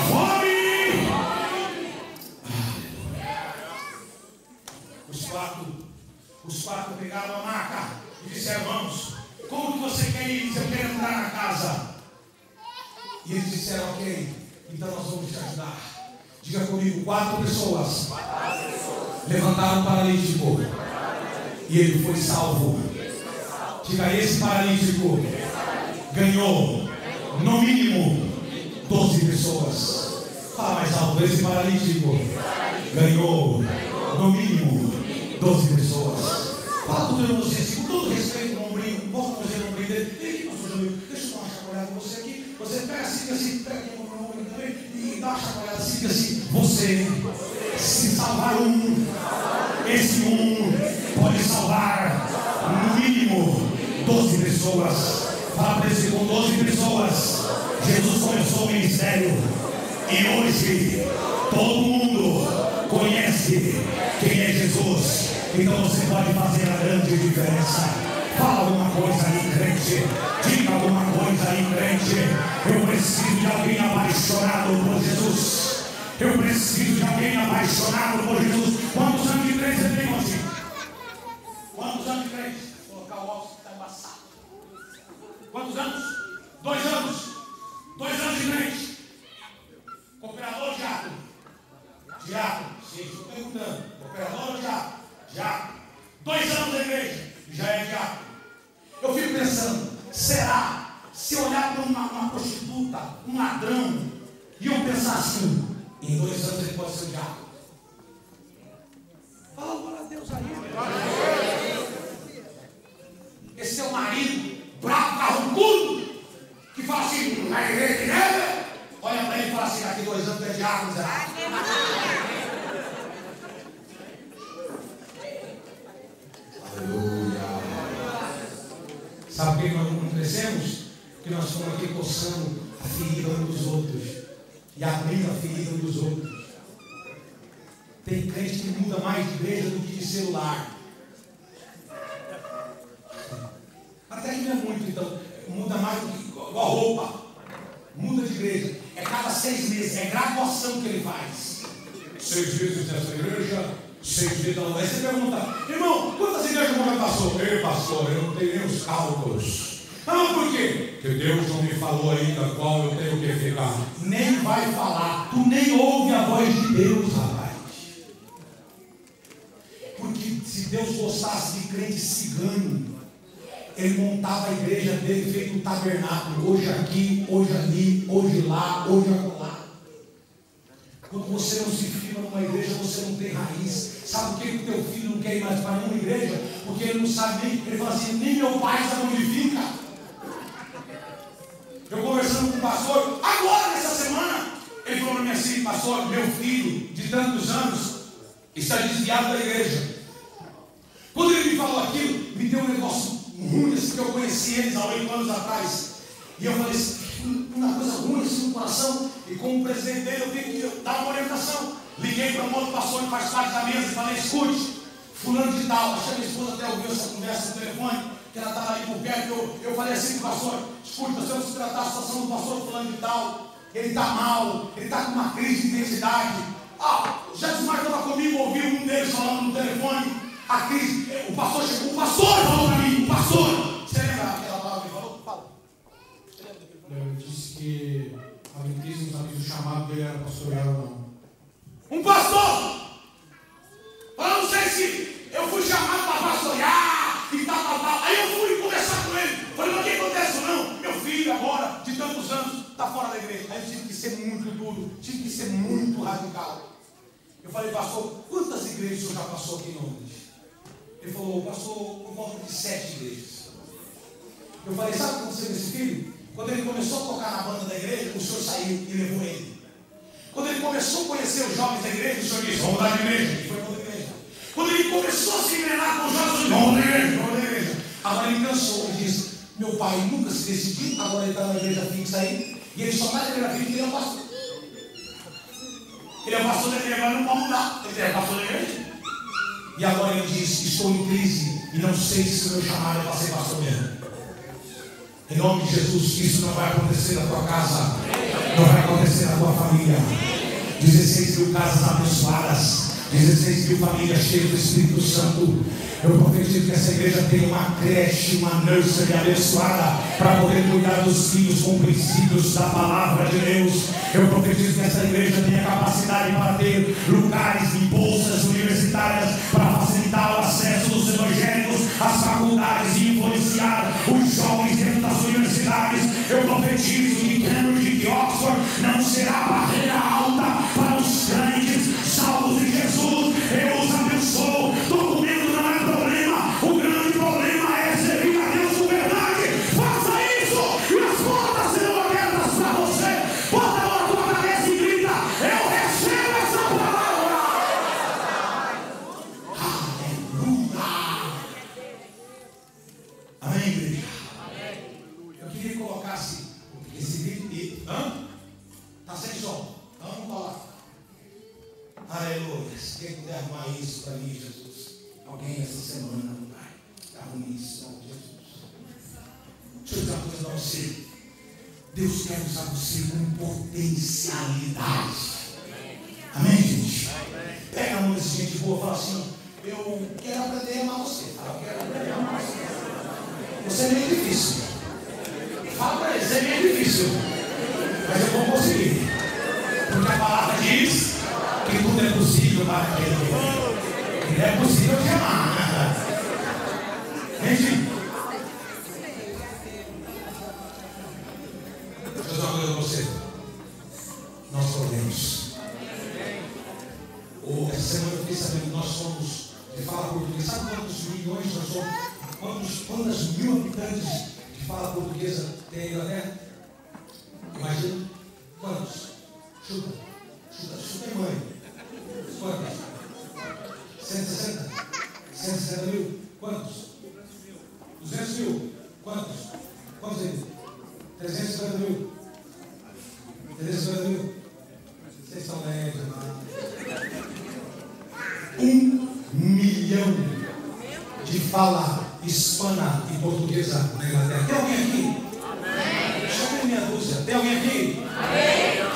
fome. Os quatro pegaram a maca e disseram: vamos, como que você quer ir? Eu quero entrar na casa. E eles disseram: ok, então nós vamos te ajudar. Diga comigo: 4 pessoas levantaram o paralítico e ele foi salvo. Diga: esse paralítico ganhou no mínimo 12 pessoas. Fala mais alto: esse paralítico ganhou no mínimo 12 pessoas. Fala com todo você assim, com todo respeito no ombrinho. Posso fazer no ombrinho dele? Vem aqui, pastor Jamil, deixa eu dar uma chacoalhada com você aqui. Você pega assim, pega aqui no ombrinho também e dá uma chacoalhada assim. Você, se salvar um, esse um pode salvar no mínimo 12 pessoas. Fala para esse: com 12 pessoas Jesus começou o ministério. E hoje todo mundo conhece quem é Jesus. Então você pode fazer a grande diferença. Fala alguma coisa aí, crente. Diga alguma coisa aí, crente. Eu preciso de alguém apaixonado por Jesus. Eu preciso de alguém apaixonado por Jesus. Quantos anos de crente você tem hoje? Quantos anos de crente? Vou colocar o óculos que está embaçado. Quantos anos? 2 anos. 2 anos de crente. Cooperador, diácono? Diácono, sim, estou perguntando. Cooperador ou diácono? Diácono. 2 anos da igreja, já é diácono. Eu fico pensando: será, se eu olhar para uma prostituta, um ladrão, e eu pensar assim, em 2 anos ele pode ser diácono? Fala glória a Deus aí. Esse seu marido, bravo, carrancudo, que fala assim, na igreja, né? Olha para ele e fala assim: daqui 2 anos é diácono, Zé. Aleluia. Sabe por que nós não crescemos? Porque nós estamos aqui coçando a ferida um dos outros e abrindo a ferida um dos outros. Tem crente que muda mais de igreja do que de celular. Até que não é muito, então. Muda mais do que igual roupa. Muda de igreja. É cada 6 meses. É graduação que ele faz. 6 meses nessa igreja, 6 meses da outra. Aí você pergunta: irmão, quantas igrejas você passou? Ei, pastor, eu não tenho nem os cálculos. Ah, por quê? Porque Deus não me falou ainda qual eu tenho que ficar. Nem vai falar. Tu nem ouve a voz de Deus, rapaz. Porque se Deus gostasse de crente cigano, ele montava a igreja dele feito um tabernáculo. Hoje aqui, hoje ali, hoje lá, hoje acolá. Quando você não se firma numa igreja, você não tem raiz. Sabe por que o teu filho não quer ir mais para nenhuma igreja? Porque ele não sabe nem, ele fala assim: nem meu pai sabe onde fica. Eu conversando com o pastor, agora nessa semana, ele falou para mim assim: pastor, meu filho de tantos anos está desviado da igreja. Quando ele me falou aquilo, me deu um negócio ruim, assim, que eu conheci eles há 8 anos atrás. E eu falei assim, uma coisa ruim assim no coração. E como presidente dele, eu tenho que dar uma orientação. Liguei para um outro pastor que faz parte da mesa e falei: escute, fulano de tal. Achei que minha esposa até ouviu essa conversa no telefone, que ela estava ali por perto. Eu falei assim para o pastor: escute, nós temos que tratar a situação do pastor fulano de tal. Ele está mal, ele está com uma crise de identidade. Já desmarcava comigo, ouvi um deles falando no telefone. A crise, o pastor chegou, o pastor falou para mim, o pastor. Você lembra aquela palavra que ele falou? Fala. Eu disse que alguém quis não sabia o chamado dele era pastorear ou não. Um pastor! Eu não sei se eu fui chamado para pastorear e tal. Aí eu fui conversar com ele. Falei: mas o que acontece não? Meu filho agora, de tantos anos, está fora da igreja. Aí eu tive que ser muito duro, tive que ser muito radical. Eu falei: pastor, quantas igrejas o senhor já passou aqui em Londres? Ele falou: passou por volta de 7 igrejas. Eu falei: sabe o que aconteceu com esse filho? Quando ele começou a tocar na banda da igreja, o senhor saiu e levou ele. Quando ele começou a conhecer os jovens da igreja, o senhor disse: vamos lá na igreja. E foi para a igreja. Quando ele começou a se engrenar com os jovens, vamos na igreja, vamos na igreja. Agora ele cansou e disse: meu pai nunca se decidiu, agora ele está na igreja fixa aí, e ele só está na igreja fixa porque ele é um pastor. Ele é o pastor da igreja, mas não pode mudar. Ele é o pastor da igreja. E agora ele diz: estou em crise e não sei se o meu chamado é para ser pastor mesmo. Em nome de Jesus, isso não vai acontecer na tua casa, não vai acontecer na tua família. 16 mil casas abençoadas, 16 mil famílias cheias do Espírito Santo. Eu profetizo que essa igreja tenha uma creche, uma nursery abençoada para poder cuidar dos filhos com princípios da palavra de Deus. Eu profetizo que essa igreja tenha capacidade para ter lugares de bolsas universitárias para facilitar o acesso dos evangélicos às faculdades e influenciar os jovens dentro das universidades. Eu profetizo que Cambridge e Oxford não será barreira alta para os crentes salvos em Jesus. Eu os abençoo. Documento não é problema. O grande problema é servir a Deus com verdade. Faça isso e as portas serão abertas para você. Bota a mão na tua cabeça e grita: eu recebo essa palavra. Aleluia. Amém, igreja? Eu queria que colocasse esse vídeo e... Está sem som? Vamos falar. Aleluia. Quem puder arrumar isso para mim, Jesus. Alguém essa semana não vai. Arrume isso, não, Jesus. Deixa eu dizer uma coisa para você. Deus quer usar você com potencialidade. Amém, gente? Pega a mão desse gente boa e fala assim: eu quero aprender a amar você. Fala: eu quero aprender a amar você. Você é meio difícil. Fala para ele: você é meio difícil. Mas eu vou conseguir. Porque a palavra diz que tudo é possível para aquele que é possível te amar. Gente, deixa eu dizer uma coisa para você. Nós podemos. Essa semana eu fiquei sabendo que nós somos de fala portuguesa. Sabe quantos milhões nós somos? Quantas mil habitantes de fala portuguesa tem a Inglaterra? Imagina. Quantos? Chuta, mãe. Quantos? 160? 160 mil? Quantos? 200 mil? Quantos? Quantos aí? 350 mil? 350 mil? Vocês estão lentos, irmão. 1 milhão de fala hispana e portuguesa na Inglaterra. Tem alguém aqui? Chama meia dúzia. Tem alguém aqui?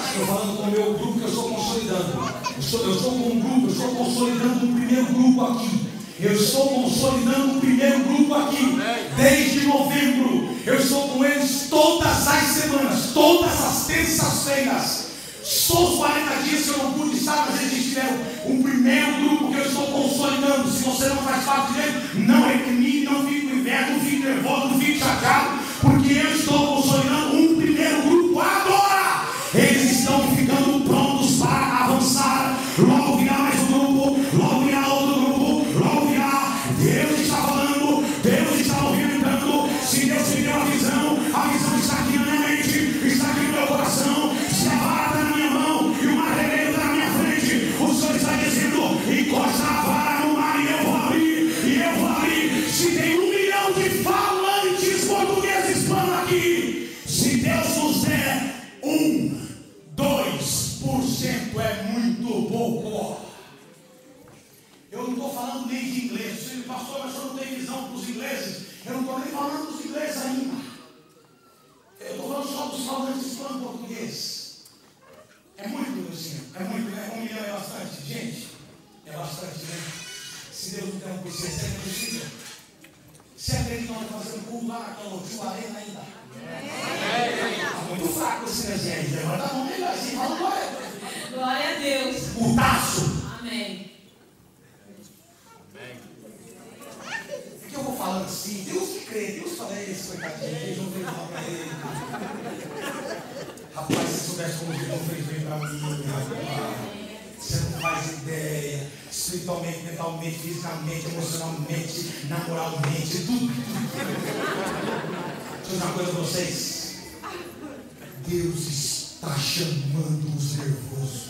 Estou falando com o meu grupo que eu estou consolidando. Eu estou com um grupo, eu estou consolidando um primeiro grupo aqui. Eu estou consolidando um primeiro grupo aqui. Desde novembro. Eu estou com eles todas as semanas, todas as terças-feiras. Só os 40 dias que eu não pude estar, mas eles tiveram um primeiro grupo que eu estou consolidando. Se você não faz parte dele, não recrimine, não fique com inveja, não fique nervoso, não fique chateado, porque eu estou consolidando um primeiro grupo agora. Eles estão ficando prontos para avançar. Logo virá mais um grupo, logo virá outro grupo, logo virá. Deus está falando, Deus está orientando. Se Deus me deu a visão está aqui na minha mente, está aqui no meu coração. Se a vara está na minha mão e o martelo está na minha frente, o Senhor está dizendo: encosta a vara no mar e eu vou abrir, e eu vou abrir. Se tem 1 milhão de falantes portugueses falando aqui, se Deus nos der 2% é muito pouco. Eu não estou falando nem de inglês. Pastor, mas o senhor não tem visão para os ingleses. Eu não estou nem falando dos ingleses ainda. Eu estou falando só dos falantes falando português. É muito, Luciano. É muito, né? 1 milhão é bastante. Gente, é bastante, né? Se Deus não tem um PC, é possível. Você acredita que nós estamos fazendo culto lá naquela Tio Arena ainda? Está muito fraco esse desenho. Agora está muito melhorzinho. Fala glória. Glória a Deus. O taço. Amém. Que eu vou falando assim, Deus que crê, Deus fala esse coitadinho, Deus não fez mal para ele. Rapaz, se soubesse como Deus não fez bem para mim, rapaz, você não faz ideia, espiritualmente, mentalmente, fisicamente, emocionalmente, namoralmente, tudo. Deixa eu dizer uma coisa para vocês. Deus está chamando os nervosos.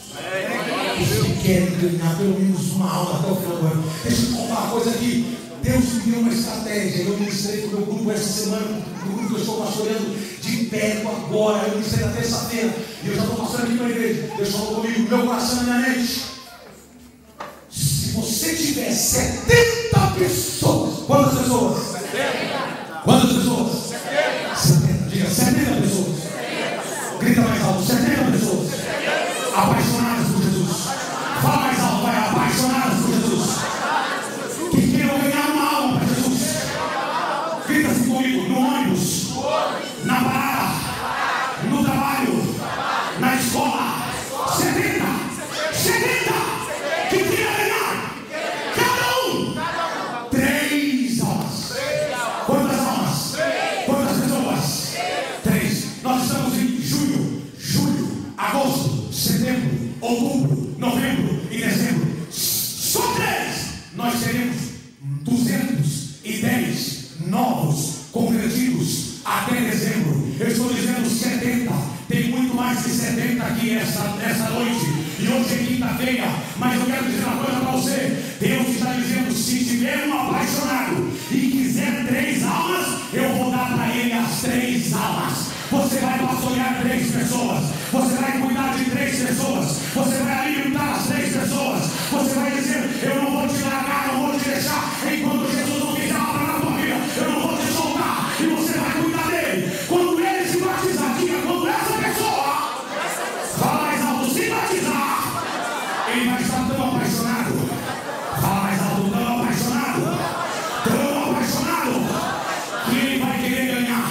Os que querem ganhar pelo menos uma aula até o final do ano. Deixa eu te contar uma coisa aqui. Deus me deu uma estratégia. Eu ministrei para o meu grupo essa semana, no grupo que eu estou pastoreando de perto agora. Eu ministrei na terça-feira. E eu já estou passando aqui para a igreja. Deus falou comigo, meu coração e minha mente. Se você tiver 70 pessoas. Quantas pessoas? 70. Quantas pessoas? 70. Diga 70 pessoas. Grita mais alto, 70 pessoas apaixonadas por Jesus. Fala mais alto, vai, apaixonadas por Jesus. Que queiram ganhar uma alma para Jesus. Grita assim comigo, no ônibus, na parada, no trabalho, na escola. 70 que queiram ganhar cada um 3 almas. Quantas almas? Quantas pessoas? 3. Nós estamos em julho, agosto, setembro, outubro, novembro e dezembro. Só 3. Nós teremos 210 novos convertidos até dezembro. Eu estou dizendo 70. Tem muito mais que 70 aqui essa noite. E hoje é quinta-feira. Mas eu quero dizer uma coisa para você. Deus está dizendo, se tiver um apaixonado e quiser 3 almas, eu vou dar para ele as 3 almas. Você vai pastorear 3 pessoas. Você vai cuidar de 3 pessoas. Você vai alimentar as 3 pessoas. Você vai dizer, eu não vou te largar, não vou te deixar enquanto Jesus não fizer a obra na tua vida. Eu não vou te soltar. E você vai cuidar dele. Quando ele se batizar, diga, quando essa pessoa fala mais alto, se batizar, ele vai estar tão apaixonado. Fala mais alto, tão apaixonado, que ele vai querer ganhar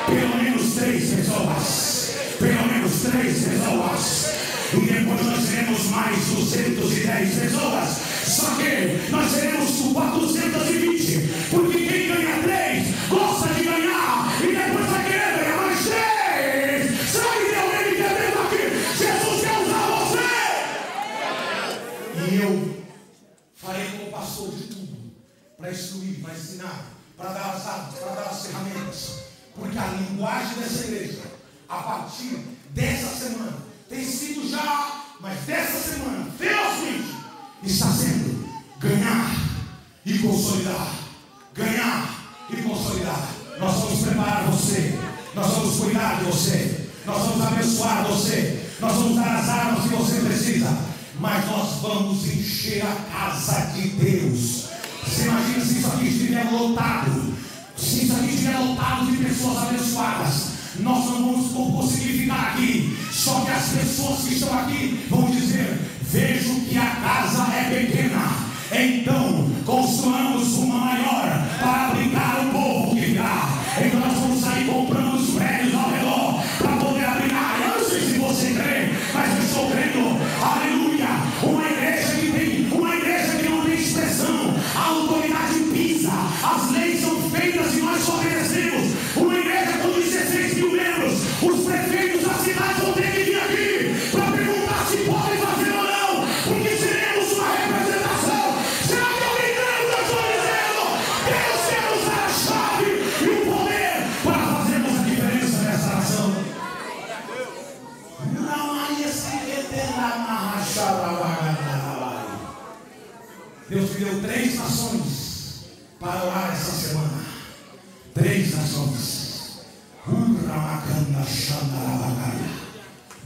pelo menos 3 pessoas. Pelo menos 3 pessoas. E depois nós teremos mais 210 pessoas. Só que nós teremos 420. Porque quem ganha 3 gosta de ganhar. E depois vai querer ganhar mais 3. Será que tem alguém entendendo aqui? Jesus quer usar você. E eu farei como pastor de tudo para instruir, para ensinar, para dar as armas, para dar as ferramentas. Porque a linguagem dessa igreja, a partir dessa semana, tem sido já, mas dessa semana, felizmente, está sendo ganhar e consolidar. Ganhar e consolidar. Nós vamos preparar você. Nós vamos cuidar de você. Nós vamos abençoar você. Nós vamos dar as armas que você precisa. Mas nós vamos encher a casa de Deus. Você imagina se isso aqui estiver lotado. Se isso aqui estiver lotado de pessoas abençoadas, nós não vamos conseguir ficar aqui. Só que as pessoas que estão aqui vão dizer: vejo que a casa é pequena, então construamos uma maior para abrigar o povo que virá. Então nós vamos sair comprando os prédios ao redor para poder abrigar. Eu não sei se você crê, mas eu estou crendo. Aleluia! Uma igreja que não tem expressão. A autoridade pisa, as leis são feitas e nós só obedecemos. Uma igreja com 16 mil membros. Os prefeitos da cidade vão ter que vir aqui para perguntar se podem fazer ou não, porque seremos uma representação. Será que alguém crê no que eu estou dizendo? Deus quer usar a chave e o poder para fazermos a diferença nessa nação. Deus me deu 3 nações para orar essa semana. 3 nações.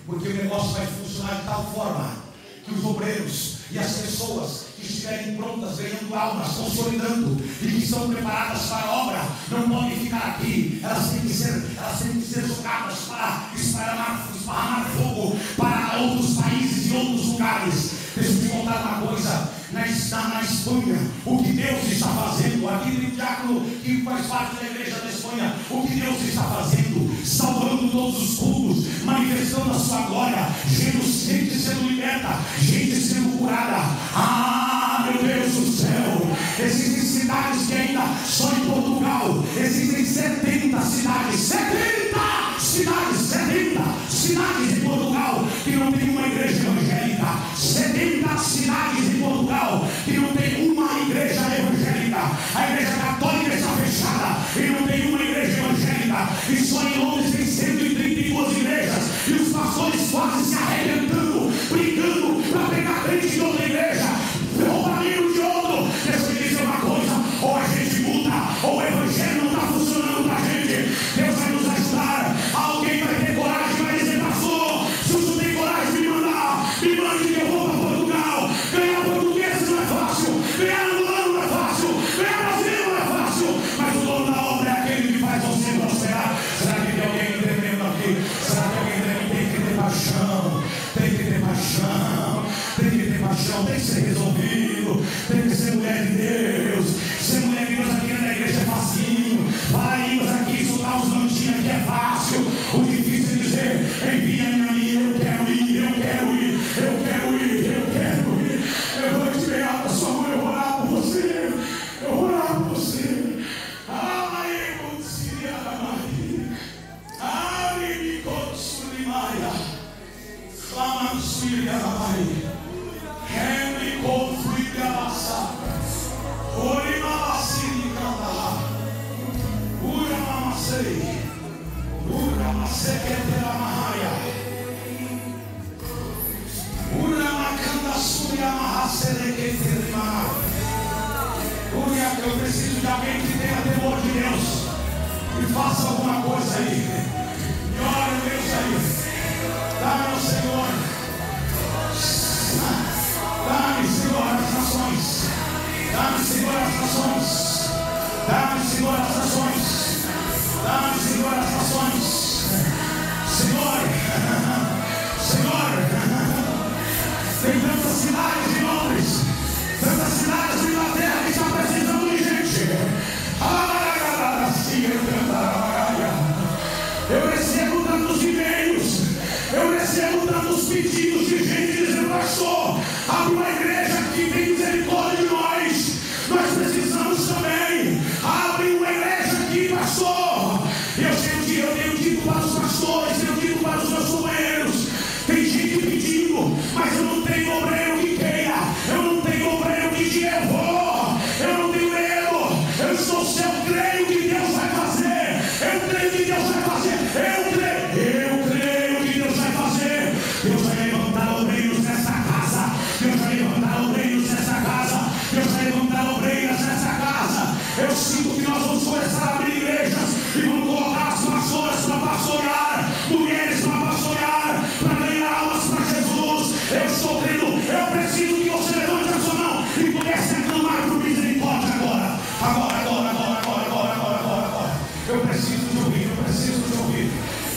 Porque o negócio vai funcionar de tal forma que os obreiros e as pessoas que estiverem prontas, ganhando almas, consolidando e que estão preparadas para a obra, não podem ficar aqui. Elas têm que ser jogadas para esparramar fogo para outros países e outros lugares. Deixa eu te contar uma coisa. Na Espanha, o que Deus está fazendo, aqui tem um diácono que faz parte da igreja da Espanha, o que Deus está fazendo, salvando todos os cultos, manifestando a sua glória, gente sendo liberta, gente sendo curada. Ah, meu Deus do céu, existem cidades que ainda só em Portugal, existem 70 cidades em Portugal que não tem uma igreja evangélica. 70 cidades em Portugal que não tem uma igreja evangélica. A igreja católica está fechada e não tem uma igreja evangélica. E só em Londres tem 132 igrejas pastores quase se arrebentando, brigando para pegar crente de outra igreja, roubarinho de outro. Deixa eu dizer uma coisa: ou a gente muda, ou o evangelho não está funcionando para a gente. Deus vai nos ajudar. Alguém vai ter coragem, vai dizer: pastor, se o senhor tem coragem de me mandar, me mande que eu vou para Portugal. Ganhar português não é fácil, ganhar angolano não é fácil, ganhar brasileiro não é fácil, mas o dono da obra é aquele que faz você prosperar. Será que tem alguém entendendo aqui? Será que alguém tem que ter paixão? Tem que ter paixão, tem que ter paixão, tem que ser resolvido, tem que ser mulher de Deus. Ser mulher de Deus aqui na igreja é facinho. Falar em línguas aqui, soltar uns mantinhos aqui é fácil. O difícil é dizer: envia-me a mim, eu quero ir, eu quero ir, eu quero ir, eu quero ir. Eu vou te pegar para sua mão, eu vou orar por você, eu vou orar por você. Ai, Monsiria da Maria, ai, me consulimaia, Clamansuria da Maria, Henry Confliga Massa, Orimalassi Candala, Ura Mamasei, Ura Masequetera Mahaia, Ura Macanda Suria Mahaselequeterima. Eu preciso de alguém que tenha temor de Deus e faça alguma coisa aí. E ore a Deus aí. Dá-me, Senhor. Dá-me, Senhor, as nações. Dá-me, Senhor, as nações. Dá-me, Senhor, as nações. Dá-me, Senhor, as nações. Senhor, Senhor, tem tantas cidades de Londres, tantas cidades de Inglaterra que estão precisando de gente. Eu recebo tantos e-mails, eu recebo tantos pedidos de gente dizendo: pastor, abre uma igreja que tem misericórdia de nós. Nós precisamos também. Abre uma igreja aqui, pastor. Eu tenho dito para os pastores, eu tenho dito para os meus companheiros: tem gente pedindo, mas eu não tenho obreiro que queira, eu não tenho obreiro que te levou, eu não tenho medo, eu estou certo, eu creio que Deus vai fazer, eu creio que Deus vai fazer, eu creio que Deus vai fazer. Deus vai levantar obreiros nessa casa, Deus vai levantar obreiros nessa casa, Deus vai levantar obreiras nessa casa. Eu sinto que nós vamos começar a abrir igrejas e vamos colocar as pastoras para pastorear, mulheres para pastorear, para ganhar almas para Jesus. Eu estou crendo, eu preciso que você levante a sua mão e comece a clamar por misericórdia agora. Agora. Eu preciso de ouvir.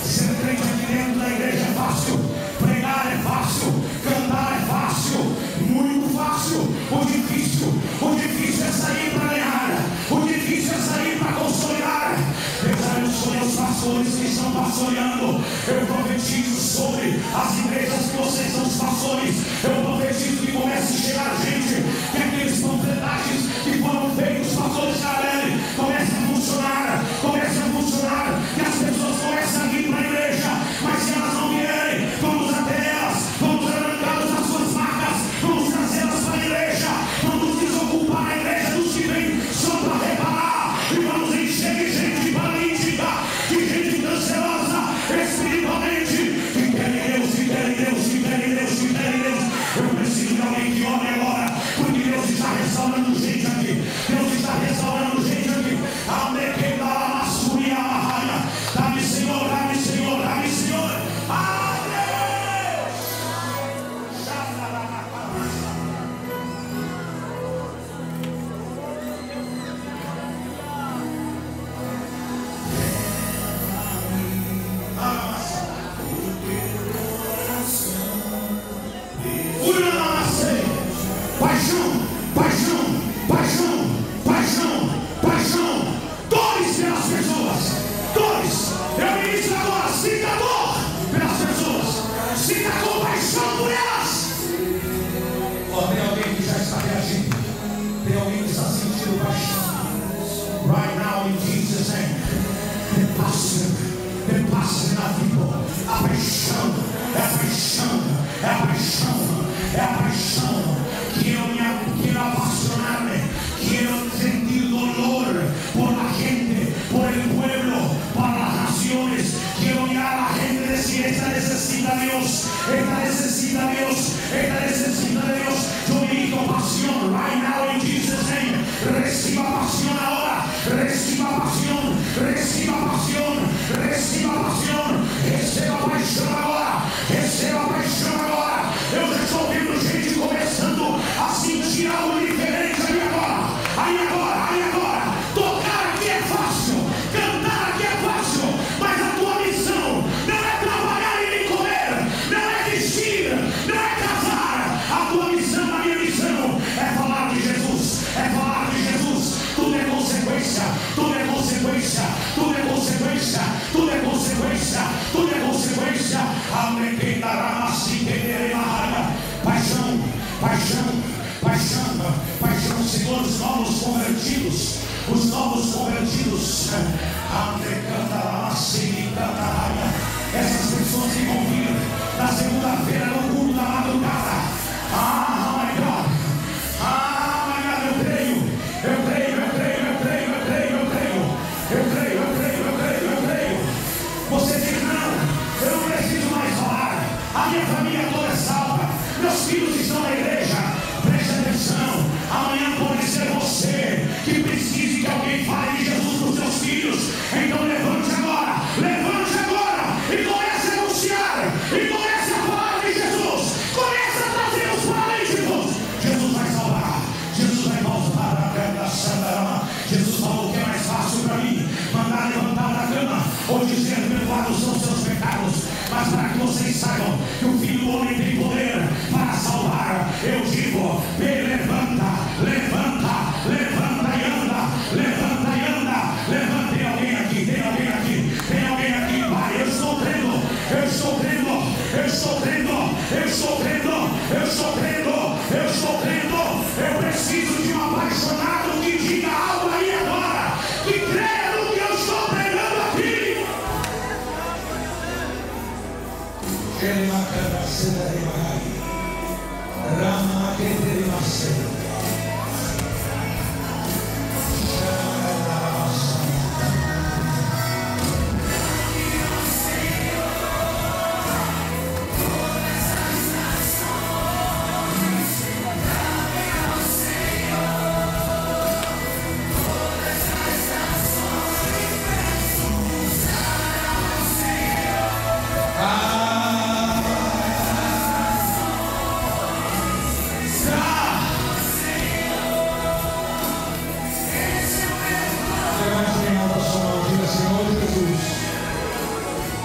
Ser crente aqui dentro da igreja é fácil, pregar é fácil, cantar é fácil, muito fácil. O difícil é sair para ganhar, o difícil é sair para consolidar. Deus vai escolher os pastores que estão pastoreando. Eu profetizo sobre as igrejas que vocês são os pastores. Eu profetizo que comece a chegar gente, que aqueles panfletagens que foram feitos, pastores Carelli, comecem a funcionar, que as pessoas comecem a vir para a igreja, mas se elas não vierem, vamos até elas, vamos arrancá-las das suas marcas, vamos trazê-las para a igreja, vamos desocupar a igreja dos que vêm só para reparar, e vamos encher de gente paralítica, de gente cancerosa espiritualmente, que querem Deus. Eu preciso de alguém que ore agora, porque Deus está restaurando gente aqui. Dá-me, Senhor. passe na vida. A paixão, é a paixão, é a paixão, é a paixão. Quiero apasionarme, quiero sentir dolor por la gente, por el pueblo, para las naciones. Quiero mirar a la gente decir si esta necesita Dios, esta necesita Dios, esta necesita Dios. Yo grito pasión right now in Jesus name. Reciba pasión ahora, reciba pasión, reciba pasión, reciba pasión. Receba paixão agora, receba paixão agora. Eu já estou vendo gente começando a sentir algo diferente aí agora, aí agora, aí agora. Tocar aqui é fácil, cantar aqui é fácil, mas a tua missão não é trabalhar e nem comer, não é vestir, não é casar. A tua missão, a minha missão é falar de Jesus, é falar de Jesus. Tudo é consequência, tudo é consequência, tudo é consequência, tudo é consequência, tudo é consequência. Paixão, paixão, paixão, paixão, Senhor, os novos convertidos, os novos convertidos. Essas pessoas que vão vir na segunda-feira no culto da madrugada. Ah, my God, ah, my God, eu creio, eu creio, eu creio, eu creio, eu creio, eu creio, eu creio, eu creio, eu creio, eu creio. Você diz não, eu não preciso mais falar, a minha família toda é salva, meus filhos estão na igreja. Preste atenção, amanhã pode ser você que precise que alguém fale de Jesus para os seus filhos. Então levante agora e comece a anunciar, e comece a falar de Jesus, comece a trazer os paralíticos. Jesus vai salvar, Jesus vai voltar a terra da Santa. Jesus falou que é mais fácil para mim mandar levantar da cama ou dizer perdoados são seus pecados, mas para que vocês saibam que o Filho do Homem tem poder para salvar, eu digo: levanta, levanta, levanta e anda, levanta e anda, levanta. Tem alguém aqui, tem alguém aqui, tem alguém aqui, Pai. Eu estou crendo, eu estou crendo, eu estou crendo, eu estou crendo, eu estou crendo, eu estou crendo. Eu preciso de um apaixonado que diga algo aí agora, que creia no que eu estou pregando aqui. Rama que te mace.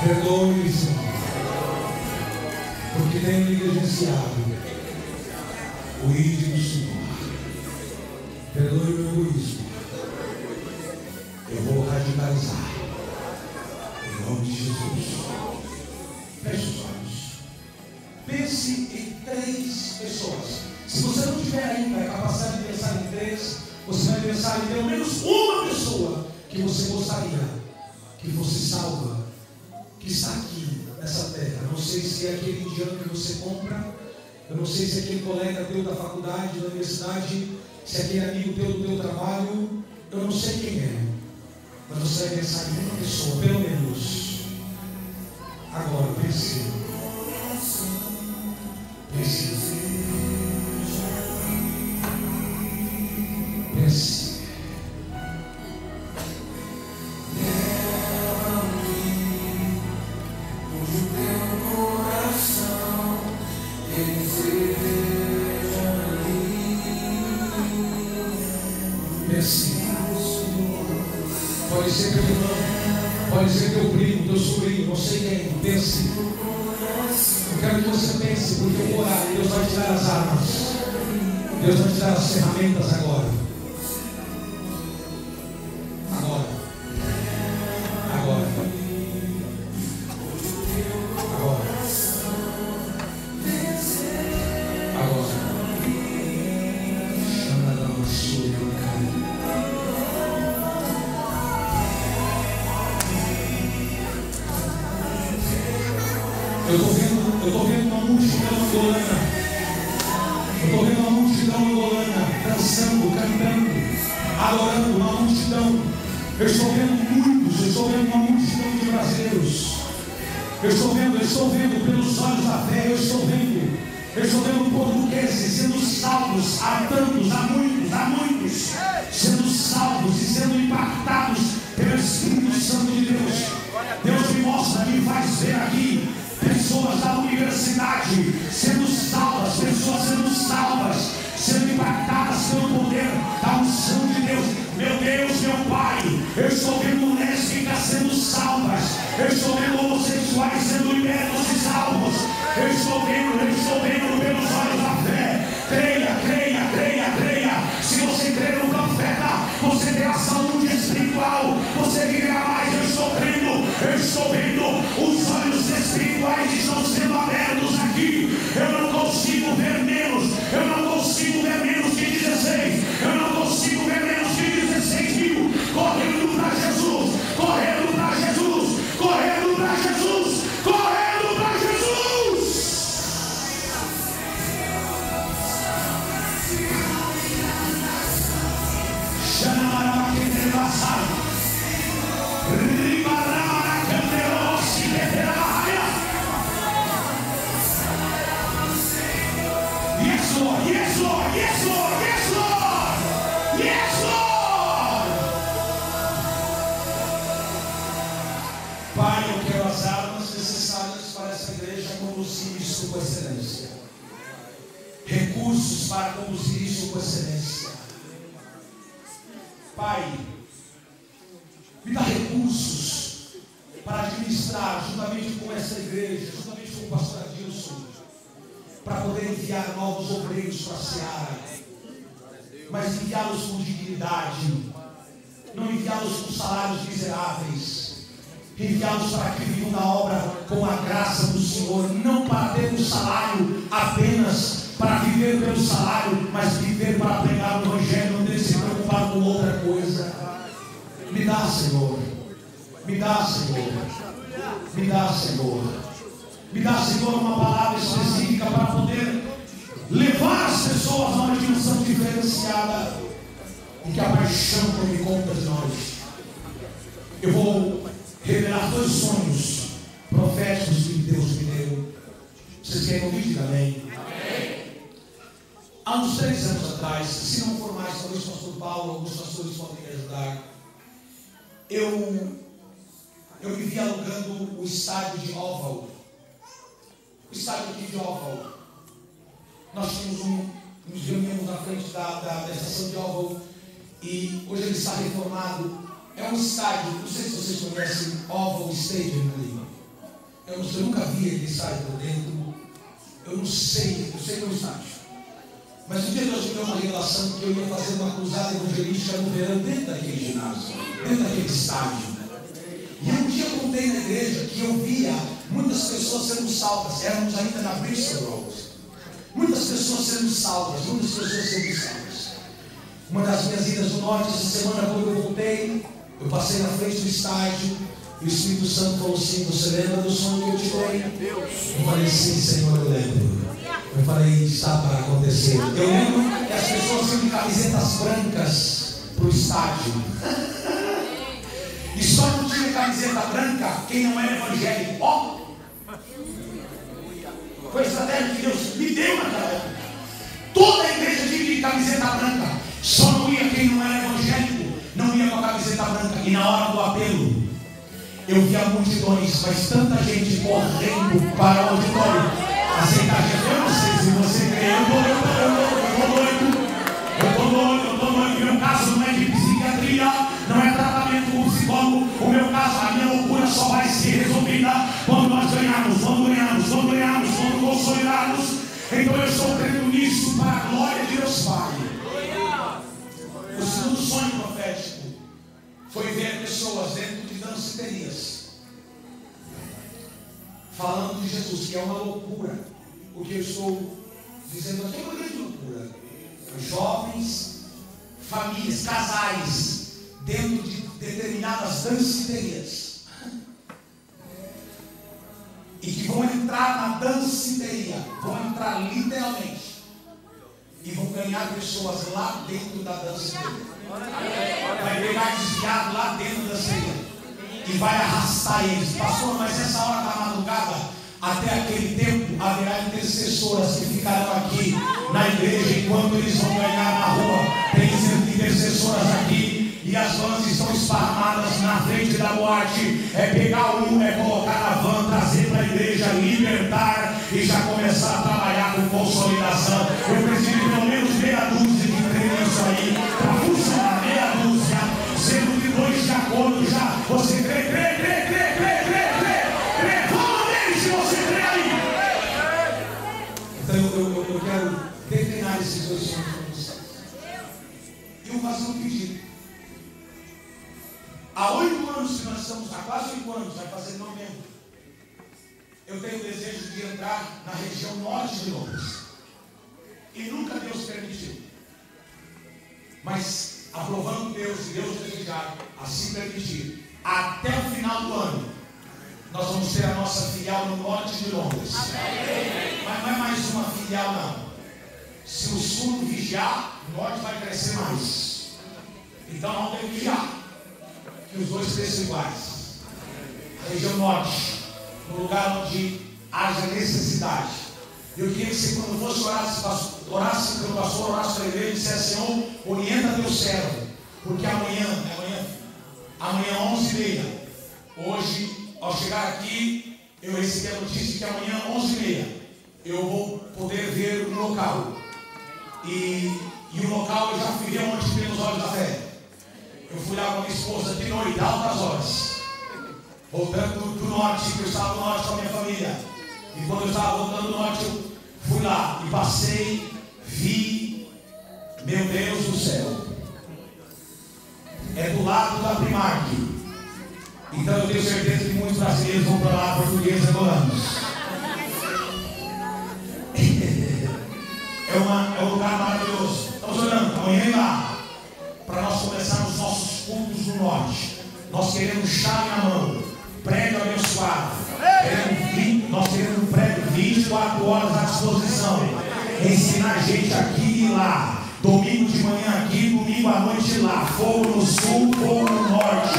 Perdoe-me, Senhor, porque tenho negligenciado o ídolo do Senhor. Perdoe o meu egoísmo. Eu vou radicalizar em nome de Jesus. Feche os olhos. Pense em 3 pessoas. Se você não tiver ainda a capacidade de pensar em 3, você vai pensar em pelo menos uma pessoa que você gostaria que fosse salva, que está aqui nessa terra. Não sei se é aquele indiano que você compra, eu não sei se é aquele colega teu da faculdade, da universidade, se é aquele amigo teu do teu trabalho, eu não sei quem é, mas você vai pensar em uma pessoa, pelo menos. Agora, pense. Pense. Pense. Pode ser teu irmão, pode ser teu primo, teu sobrinho, não sei quem. Pense. Eu quero que você pense, porque eu vou orar e Deus vai te dar as armas, Deus vai te dar as ferramentas agora. Agora. Agora. Agora. Agora. Chama da maçã, Eu estou vendo uma multidão angolana. Eu estou vendo uma multidão angolana dançando, cantando, adorando, uma multidão. Eu estou vendo muitos, eu estou vendo uma multidão de brasileiros. Eu estou vendo pelos olhos da fé, eu estou vendo portugueses sendo salvos, a tantos, a muitos, sendo salvos e sendo impactados pelo Espírito Santo de Deus. Deus me mostra, me faz ver aqui pessoas da universidade sendo salvas, pessoas sendo impactadas pelo poder da unção de Deus. Meu Deus, meu Pai, eu estou vendo lésbicas sendo salvas, eu estou vendo homossexuais sendo libertos e salvos, eu estou vendo pelos olhos da fé. Creia. Se você crer no profeta, você terá saúde espiritual, você viverá mais. Eu estou vendo, os olhos espirituais estão sendo abertos aqui. Eu não consigo ver menos que 16, eu não consigo ver menos que 16 mil correndo para Jesus. Yes, Lord. Pai, eu quero as armas necessárias para essa igreja conduzir isso com excelência. Recursos para conduzir isso com excelência. Pai, me dá recursos para administrar juntamente com essa igreja, juntamente com o pastor Adilson, para poder enviar novos obreiros para a seara, mas enviá-los com dignidade, não enviá-los com salários miseráveis, enviá-los para que vivam na obra com a graça do Senhor, não para ter um salário apenas para viver pelo salário, mas viver para pregar o Evangelho, não ter se preocupar com outra coisa. Me dá, Senhor. Me dá, Senhor, uma palavra específica para poder levar as pessoas a uma dimensão diferenciada e que a paixão tome conta de nós. Eu vou revelar 2 sonhos proféticos que Deus me deu. Vocês querem ouvir? Diga amém. Há uns 3 anos atrás, se não for mais, talvez o pastor Paulo, alguns pastores podem me ajudar. Eu vivi alugando o estádio de Oval. O estádio aqui de Oval. Nós nos reunimos na frente da estação de Oval e hoje ele está reformado. É um estádio, não sei se vocês conhecem Oval Stadium ali. Eu nunca vi aquele estádio por dentro. Eu sei que é um estádio. Mas um dia Deus me deu uma revelação que eu ia fazer uma cruzada evangelística no verão dentro daquele ginásio, dentro daquele estádio. E um dia eu contei na igreja que eu via muitas pessoas sendo salvas. Éramos ainda na Bristol Road. Muitas pessoas sendo salvas. Uma das minhas idas do norte, essa semana, quando eu voltei, eu passei na frente do estádio e o Espírito Santo falou assim: você lembra do sonho que eu te dei? Eu falei: sim, Senhor, eu lembro. Eu falei: está para acontecer. Eu lembro que as pessoas iam de camisetas brancas para o estádio. E só não tinha camiseta branca quem não era evangélico. Ó! Foi a estratégia que Deus me deu naquela época. Toda a igreja tinha de camiseta branca. Só não ia quem não era evangélico, não ia com a camiseta branca. E na hora do apelo, eu via multidões, mas tanta gente correndo para o auditório aceitar Jesus. Eu não sei se você crê. Eu tô doido. Meu caso não é de psiquiatria, não é tratamento com psicólogo. O meu caso, a minha loucura só vai ser resolvida quando nós ganharmos, quando consolidarmos. Então eu estou crendo nisso para a glória de Deus Pai. O segundo sonho profético foi ver pessoas dentro de danceterias falando de Jesus, que é uma loucura. O que eu estou dizendo aqui é uma grande loucura. Jovens, famílias, casais dentro de determinadas danceterias e que vão entrar na danceteria, vão entrar literalmente e vão ganhar pessoas lá dentro da danceteria. Vai pegar desviado lá dentro da danceteria. e vai arrastar eles. Pastor, mas essa hora da madrugada, até aquele tempo, haverá intercessoras que ficarão aqui na igreja enquanto eles vão ganhar na rua. Tem intercessoras aqui e as vans estão esparramadas na frente da boate. É pegar um, é colocar na van, trazer para a igreja, libertar e já começar a trabalhar com consolidação. Eu preciso de pelo menos meia dúzia que crê nisso aí para funcionar, meia dúzia, sendo que 2 de acordo já. Você crê. Fala nele se você crê aí. Então eu quero declinar esses 2 sonhos para vocês. E eu faço um pedido. Há 8 anos que nós estamos, há quase 8 anos, vai fazer novembro. Eu tenho o desejo de entrar na região norte de Londres. E nunca Deus permitiu. Mas, aprovando Deus e Deus desejar, assim permitir, até o final do ano, nós vamos ter a nossa filial no norte de Londres. Mas não é mais uma filial, não. Se o sul vigiar, o norte vai crescer mais. Então não tem que vigiar. Que os dois cresçam iguais. A região norte, no lugar onde haja necessidade. Eu queria que você, quando fosse orasse pelo pastor, orasse para a igreja e dissesse: Senhor, orienta teu servo, porque amanhã 11h30, hoje, ao chegar aqui, eu recebi a notícia que amanhã 11h30 eu vou poder ver o local. E o local eu já fui ver onde pelos olhos da fé. Eu fui lá com a minha esposa de noite, altas horas, voltando do norte, que eu estava no norte com a minha família. E quando eu estava voltando do norte, eu fui lá e passei, vi, meu Deus do céu, é do lado da Primark. Então eu tenho certeza que muitos brasileiros vão para lá, portugueses angolanos. É um lugar maravilhoso. Estamos orando, amanhã lá, para nós começarmos nossos cultos no norte. Nós queremos chave na mão, prédio abençoado. Nós queremos um prédio 24 horas à disposição. Ensinar gente aqui e lá. Domingo de manhã aqui, domingo à noite lá. Fogo no sul, fogo no norte.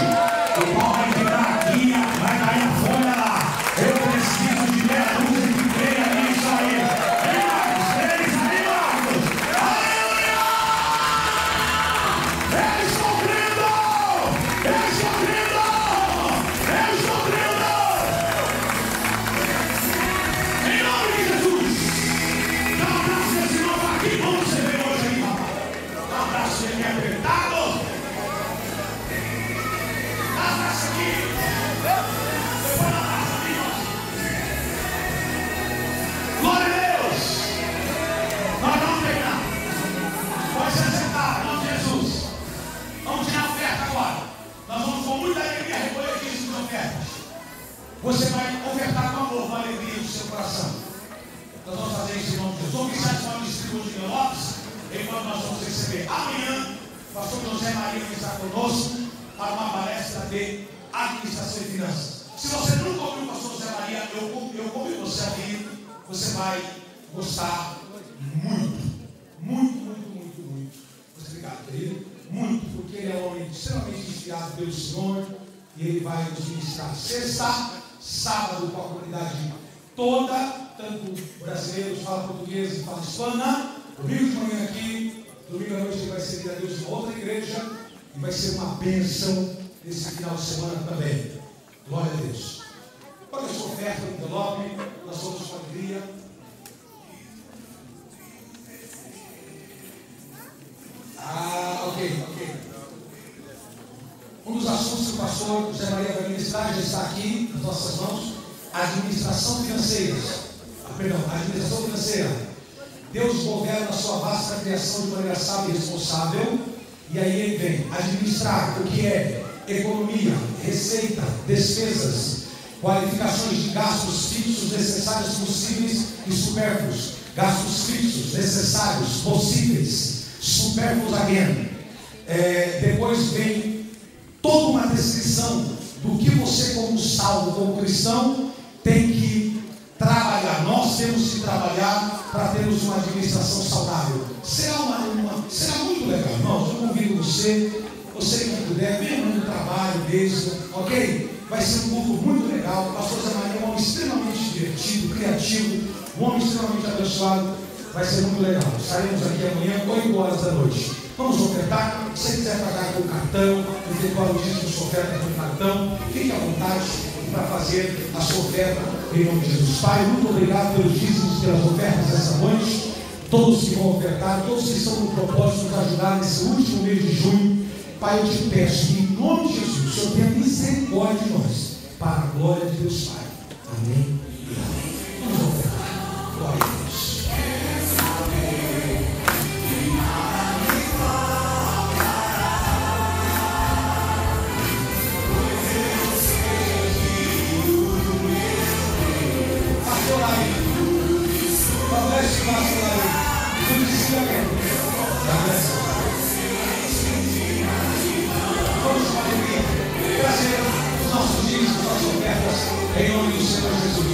O pau vai virar aqui, vai cair a folha lá. Eu preciso de meia dúzia que creia nisso aí. Você vai ofertar com amor, com alegria no seu coração. Nós vamos fazer isso em nome de Jesus. Vamos iniciar de forma distribuir de envelopes, enquanto nós vamos receber amanhã o pastor José Maria que está conosco para uma palestra de administração e finanças. Se você nunca ouviu o pastor José Maria, eu convido você a vir. Você vai gostar muito. Muito obrigado, querido. Muito, porque ele é um homem extremamente inspirado pelo Senhor e ele vai nos ministrar sexta, sábado com a comunidade toda, tanto brasileiros que falam português e falam hispana. Domingo de manhã aqui, domingo à noite ele vai servir a Deus em outra igreja e vai ser uma bênção nesse final de semana também. Glória a Deus. Olha a sua oferta no envelope, nós vamos com alegria. Ok. Um dos assuntos que o pastor José Maria vai ministrar já está aqui nas nossas mãos. Administração financeira. Administração financeira. Deus governa a sua vasta criação de maneira sábia e responsável. E aí ele vem administrar o que é economia, receita, despesas, qualificações de gastos fixos necessários, possíveis e supérfluos. Gastos fixos, necessários, possíveis, supérfluos again. Depois vem toda uma descrição do que você, como salvo, como cristão, tem que trabalhar. Nós temos que trabalhar para termos uma administração saudável. Será muito legal, irmãos. Eu convido você que puder, venha no trabalho mesmo, ok? Vai ser um culto muito legal. O pastor Zé Maria é um homem extremamente divertido, criativo, um homem extremamente abençoado. Vai ser muito legal. Estaremos aqui amanhã, 8 horas da noite. Vamos ofertar. Se você quiser pagar com cartão, efetuar o dízimo de sua oferta com cartão, fique à vontade para fazer a sua oferta em nome de Jesus. Pai, muito obrigado pelos dízimos, pelas ofertas essa noite. Todos que vão ofertar, todos que estão no propósito de ajudar nesse último mês de junho. Pai, eu te peço que em nome de Jesus, o Senhor tenha misericórdia de nós, para a glória de Deus Pai. Amém e amém. Vamos ofertar. Glória a Deus. Trazer os nossos dias, as nossas ofertas, em nome do Senhor Jesus.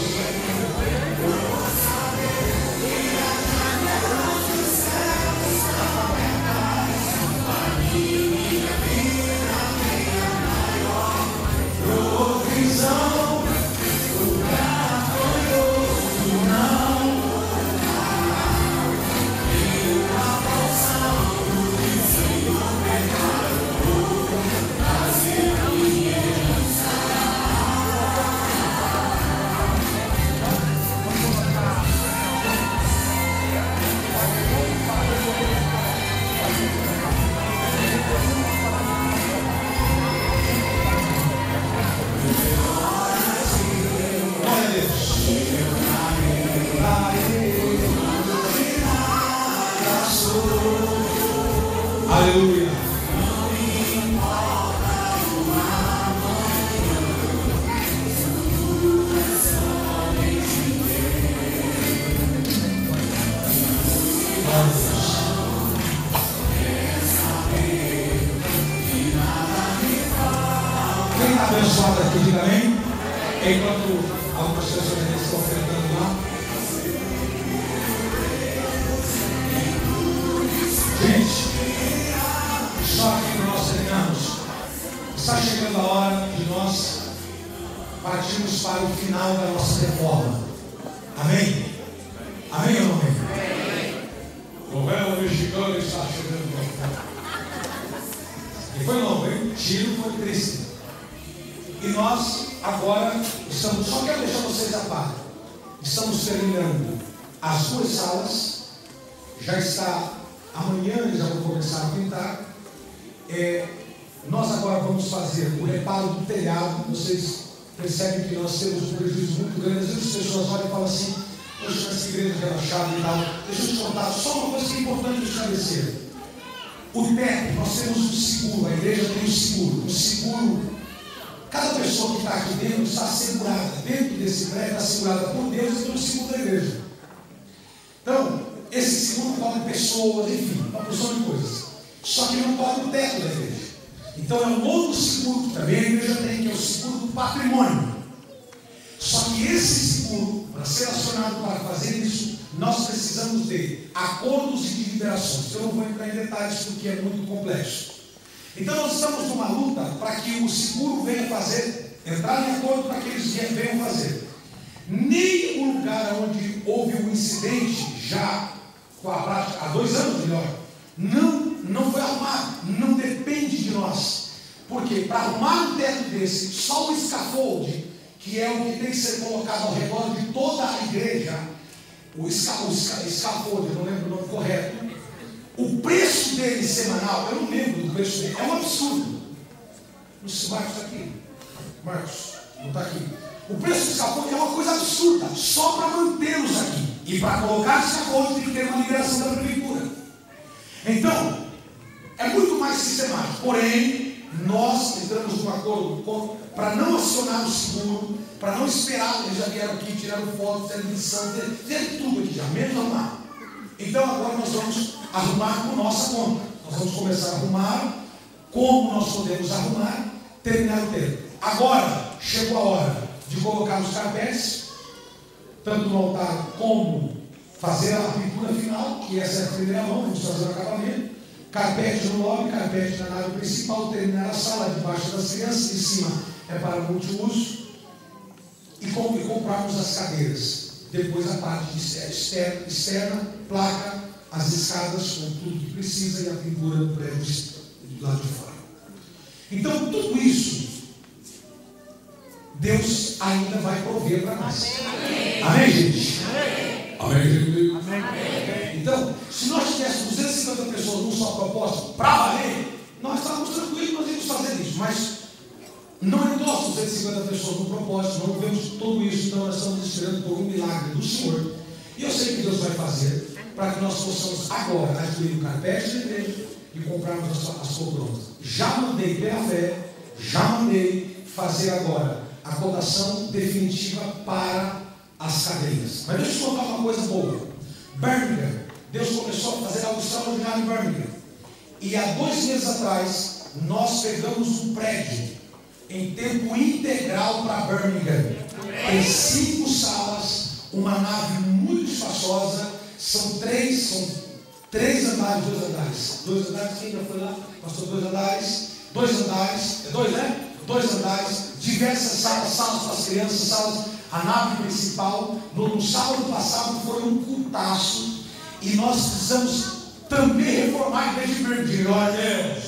Aleluia. Quem está abençoado aqui, diga amém. Enquanto algumas pessoas estão ofertando lá. Gente, só que nós terminamos. Está chegando a hora de nós partirmos para o final da nossa reforma. Amém? Amém ou não amém? O governo mexicano está chegando. E foi longo, hein? Tiro foi triste. E nós agora estamos, só quero deixar vocês a par. Estamos terminando as duas salas. Já está. Amanhã eles já vão começar a pintar. Nós agora vamos fazer o reparo do telhado. Vocês percebem que nós temos um prejuízo muito grande. Às vezes as pessoas olham e falam assim: poxa, essa igreja é relaxada e tal. Deixa eu te contar só uma coisa que é importante esclarecer. O teto, nós temos um seguro. A igreja tem um seguro. O seguro, cada pessoa que está aqui dentro está assegurada. Dentro desse prédio está assegurada por Deus e pelo seguro da igreja. Então, esse seguro cobre pessoas, enfim, uma porção de coisas. Só que não cobre o teto da igreja. Então é um outro seguro que também a igreja tem, que é o seguro do patrimônio. Só que esse seguro, para ser acionado para fazer isso, nós precisamos de acordos e de liberações. Eu não vou entrar em detalhes porque é muito complexo. Então nós estamos numa luta para que o seguro venha entrar em acordo para que eles venham fazer. Nem o lugar onde houve um incidente já com a prática, há 2 anos melhor, não foi arrumado, não depende de nós. Porque para arrumar um teto desse, só o scaffold, que é o que tem que ser colocado ao redor de toda a igreja, o scaffold, eu não lembro o nome correto, o preço dele semanal, eu não lembro do preço dele, é um absurdo. Não sei se Marcos está aqui. Marcos, não está aqui. O preço do scaffold é uma coisa absurda, só para mantê-los aqui. E para colocar esse scaffold tem que ter uma liberação da prefeitura. Então, é muito mais sistemático. Porém, nós entramos num acordo para não acionar o seguro, para não esperar, eles já vieram aqui, tiraram foto, fizeram edição, fizeram tudo aqui já, menos arrumar. Então agora nós vamos arrumar por nossa conta. Nós vamos começar a arrumar, como nós podemos arrumar, terminar o tempo. Agora, chegou a hora de colocar os carpetes, tanto no altar como fazer a pintura final, que essa é a primeira mão, vamos fazer o acabamento. Carpete no lobby, carpete na nave principal, terminar a sala debaixo das crianças, em cima é para multiuso. E comprarmos as cadeiras. Depois a parte externa, placa, as escadas com tudo que precisa e a pintura do prédio do lado de fora. Então tudo isso Deus ainda vai prover para nós. Amém, gente? Amém, gente? Amém. Então, se nós tivéssemos 250 pessoas num só propósito, para valer, nós estávamos tranquilos, nós íamos fazer isso. Mas não é nosso 250 pessoas no propósito, não vemos tudo isso, então nós estamos esperando por um milagre do Senhor. E eu sei que Deus vai fazer para que nós possamos agora adquirir o carpete da igreja e comprarmos as poltronas. Já mandei pela fé, já mandei fazer agora a cotação definitiva para as cadeiras. Mas deixa eu contar uma coisa boa. Birmingham, Deus começou a fazer algo extraordinário em Birmingham. E há 2 meses atrás, nós pegamos um prédio em tempo integral para Birmingham. Tem 5 salas, uma nave muito espaçosa. São três andares, 2 andares. 2 andares, quem já foi lá? Pastor, 2 andares. 2 andares, é 2, né? 2 andares, diversas salas para as crianças, salas, a nave principal. No sábado passado foi um cultaço. E nós precisamos também reformar a igreja de Birmingham. Glória a Deus.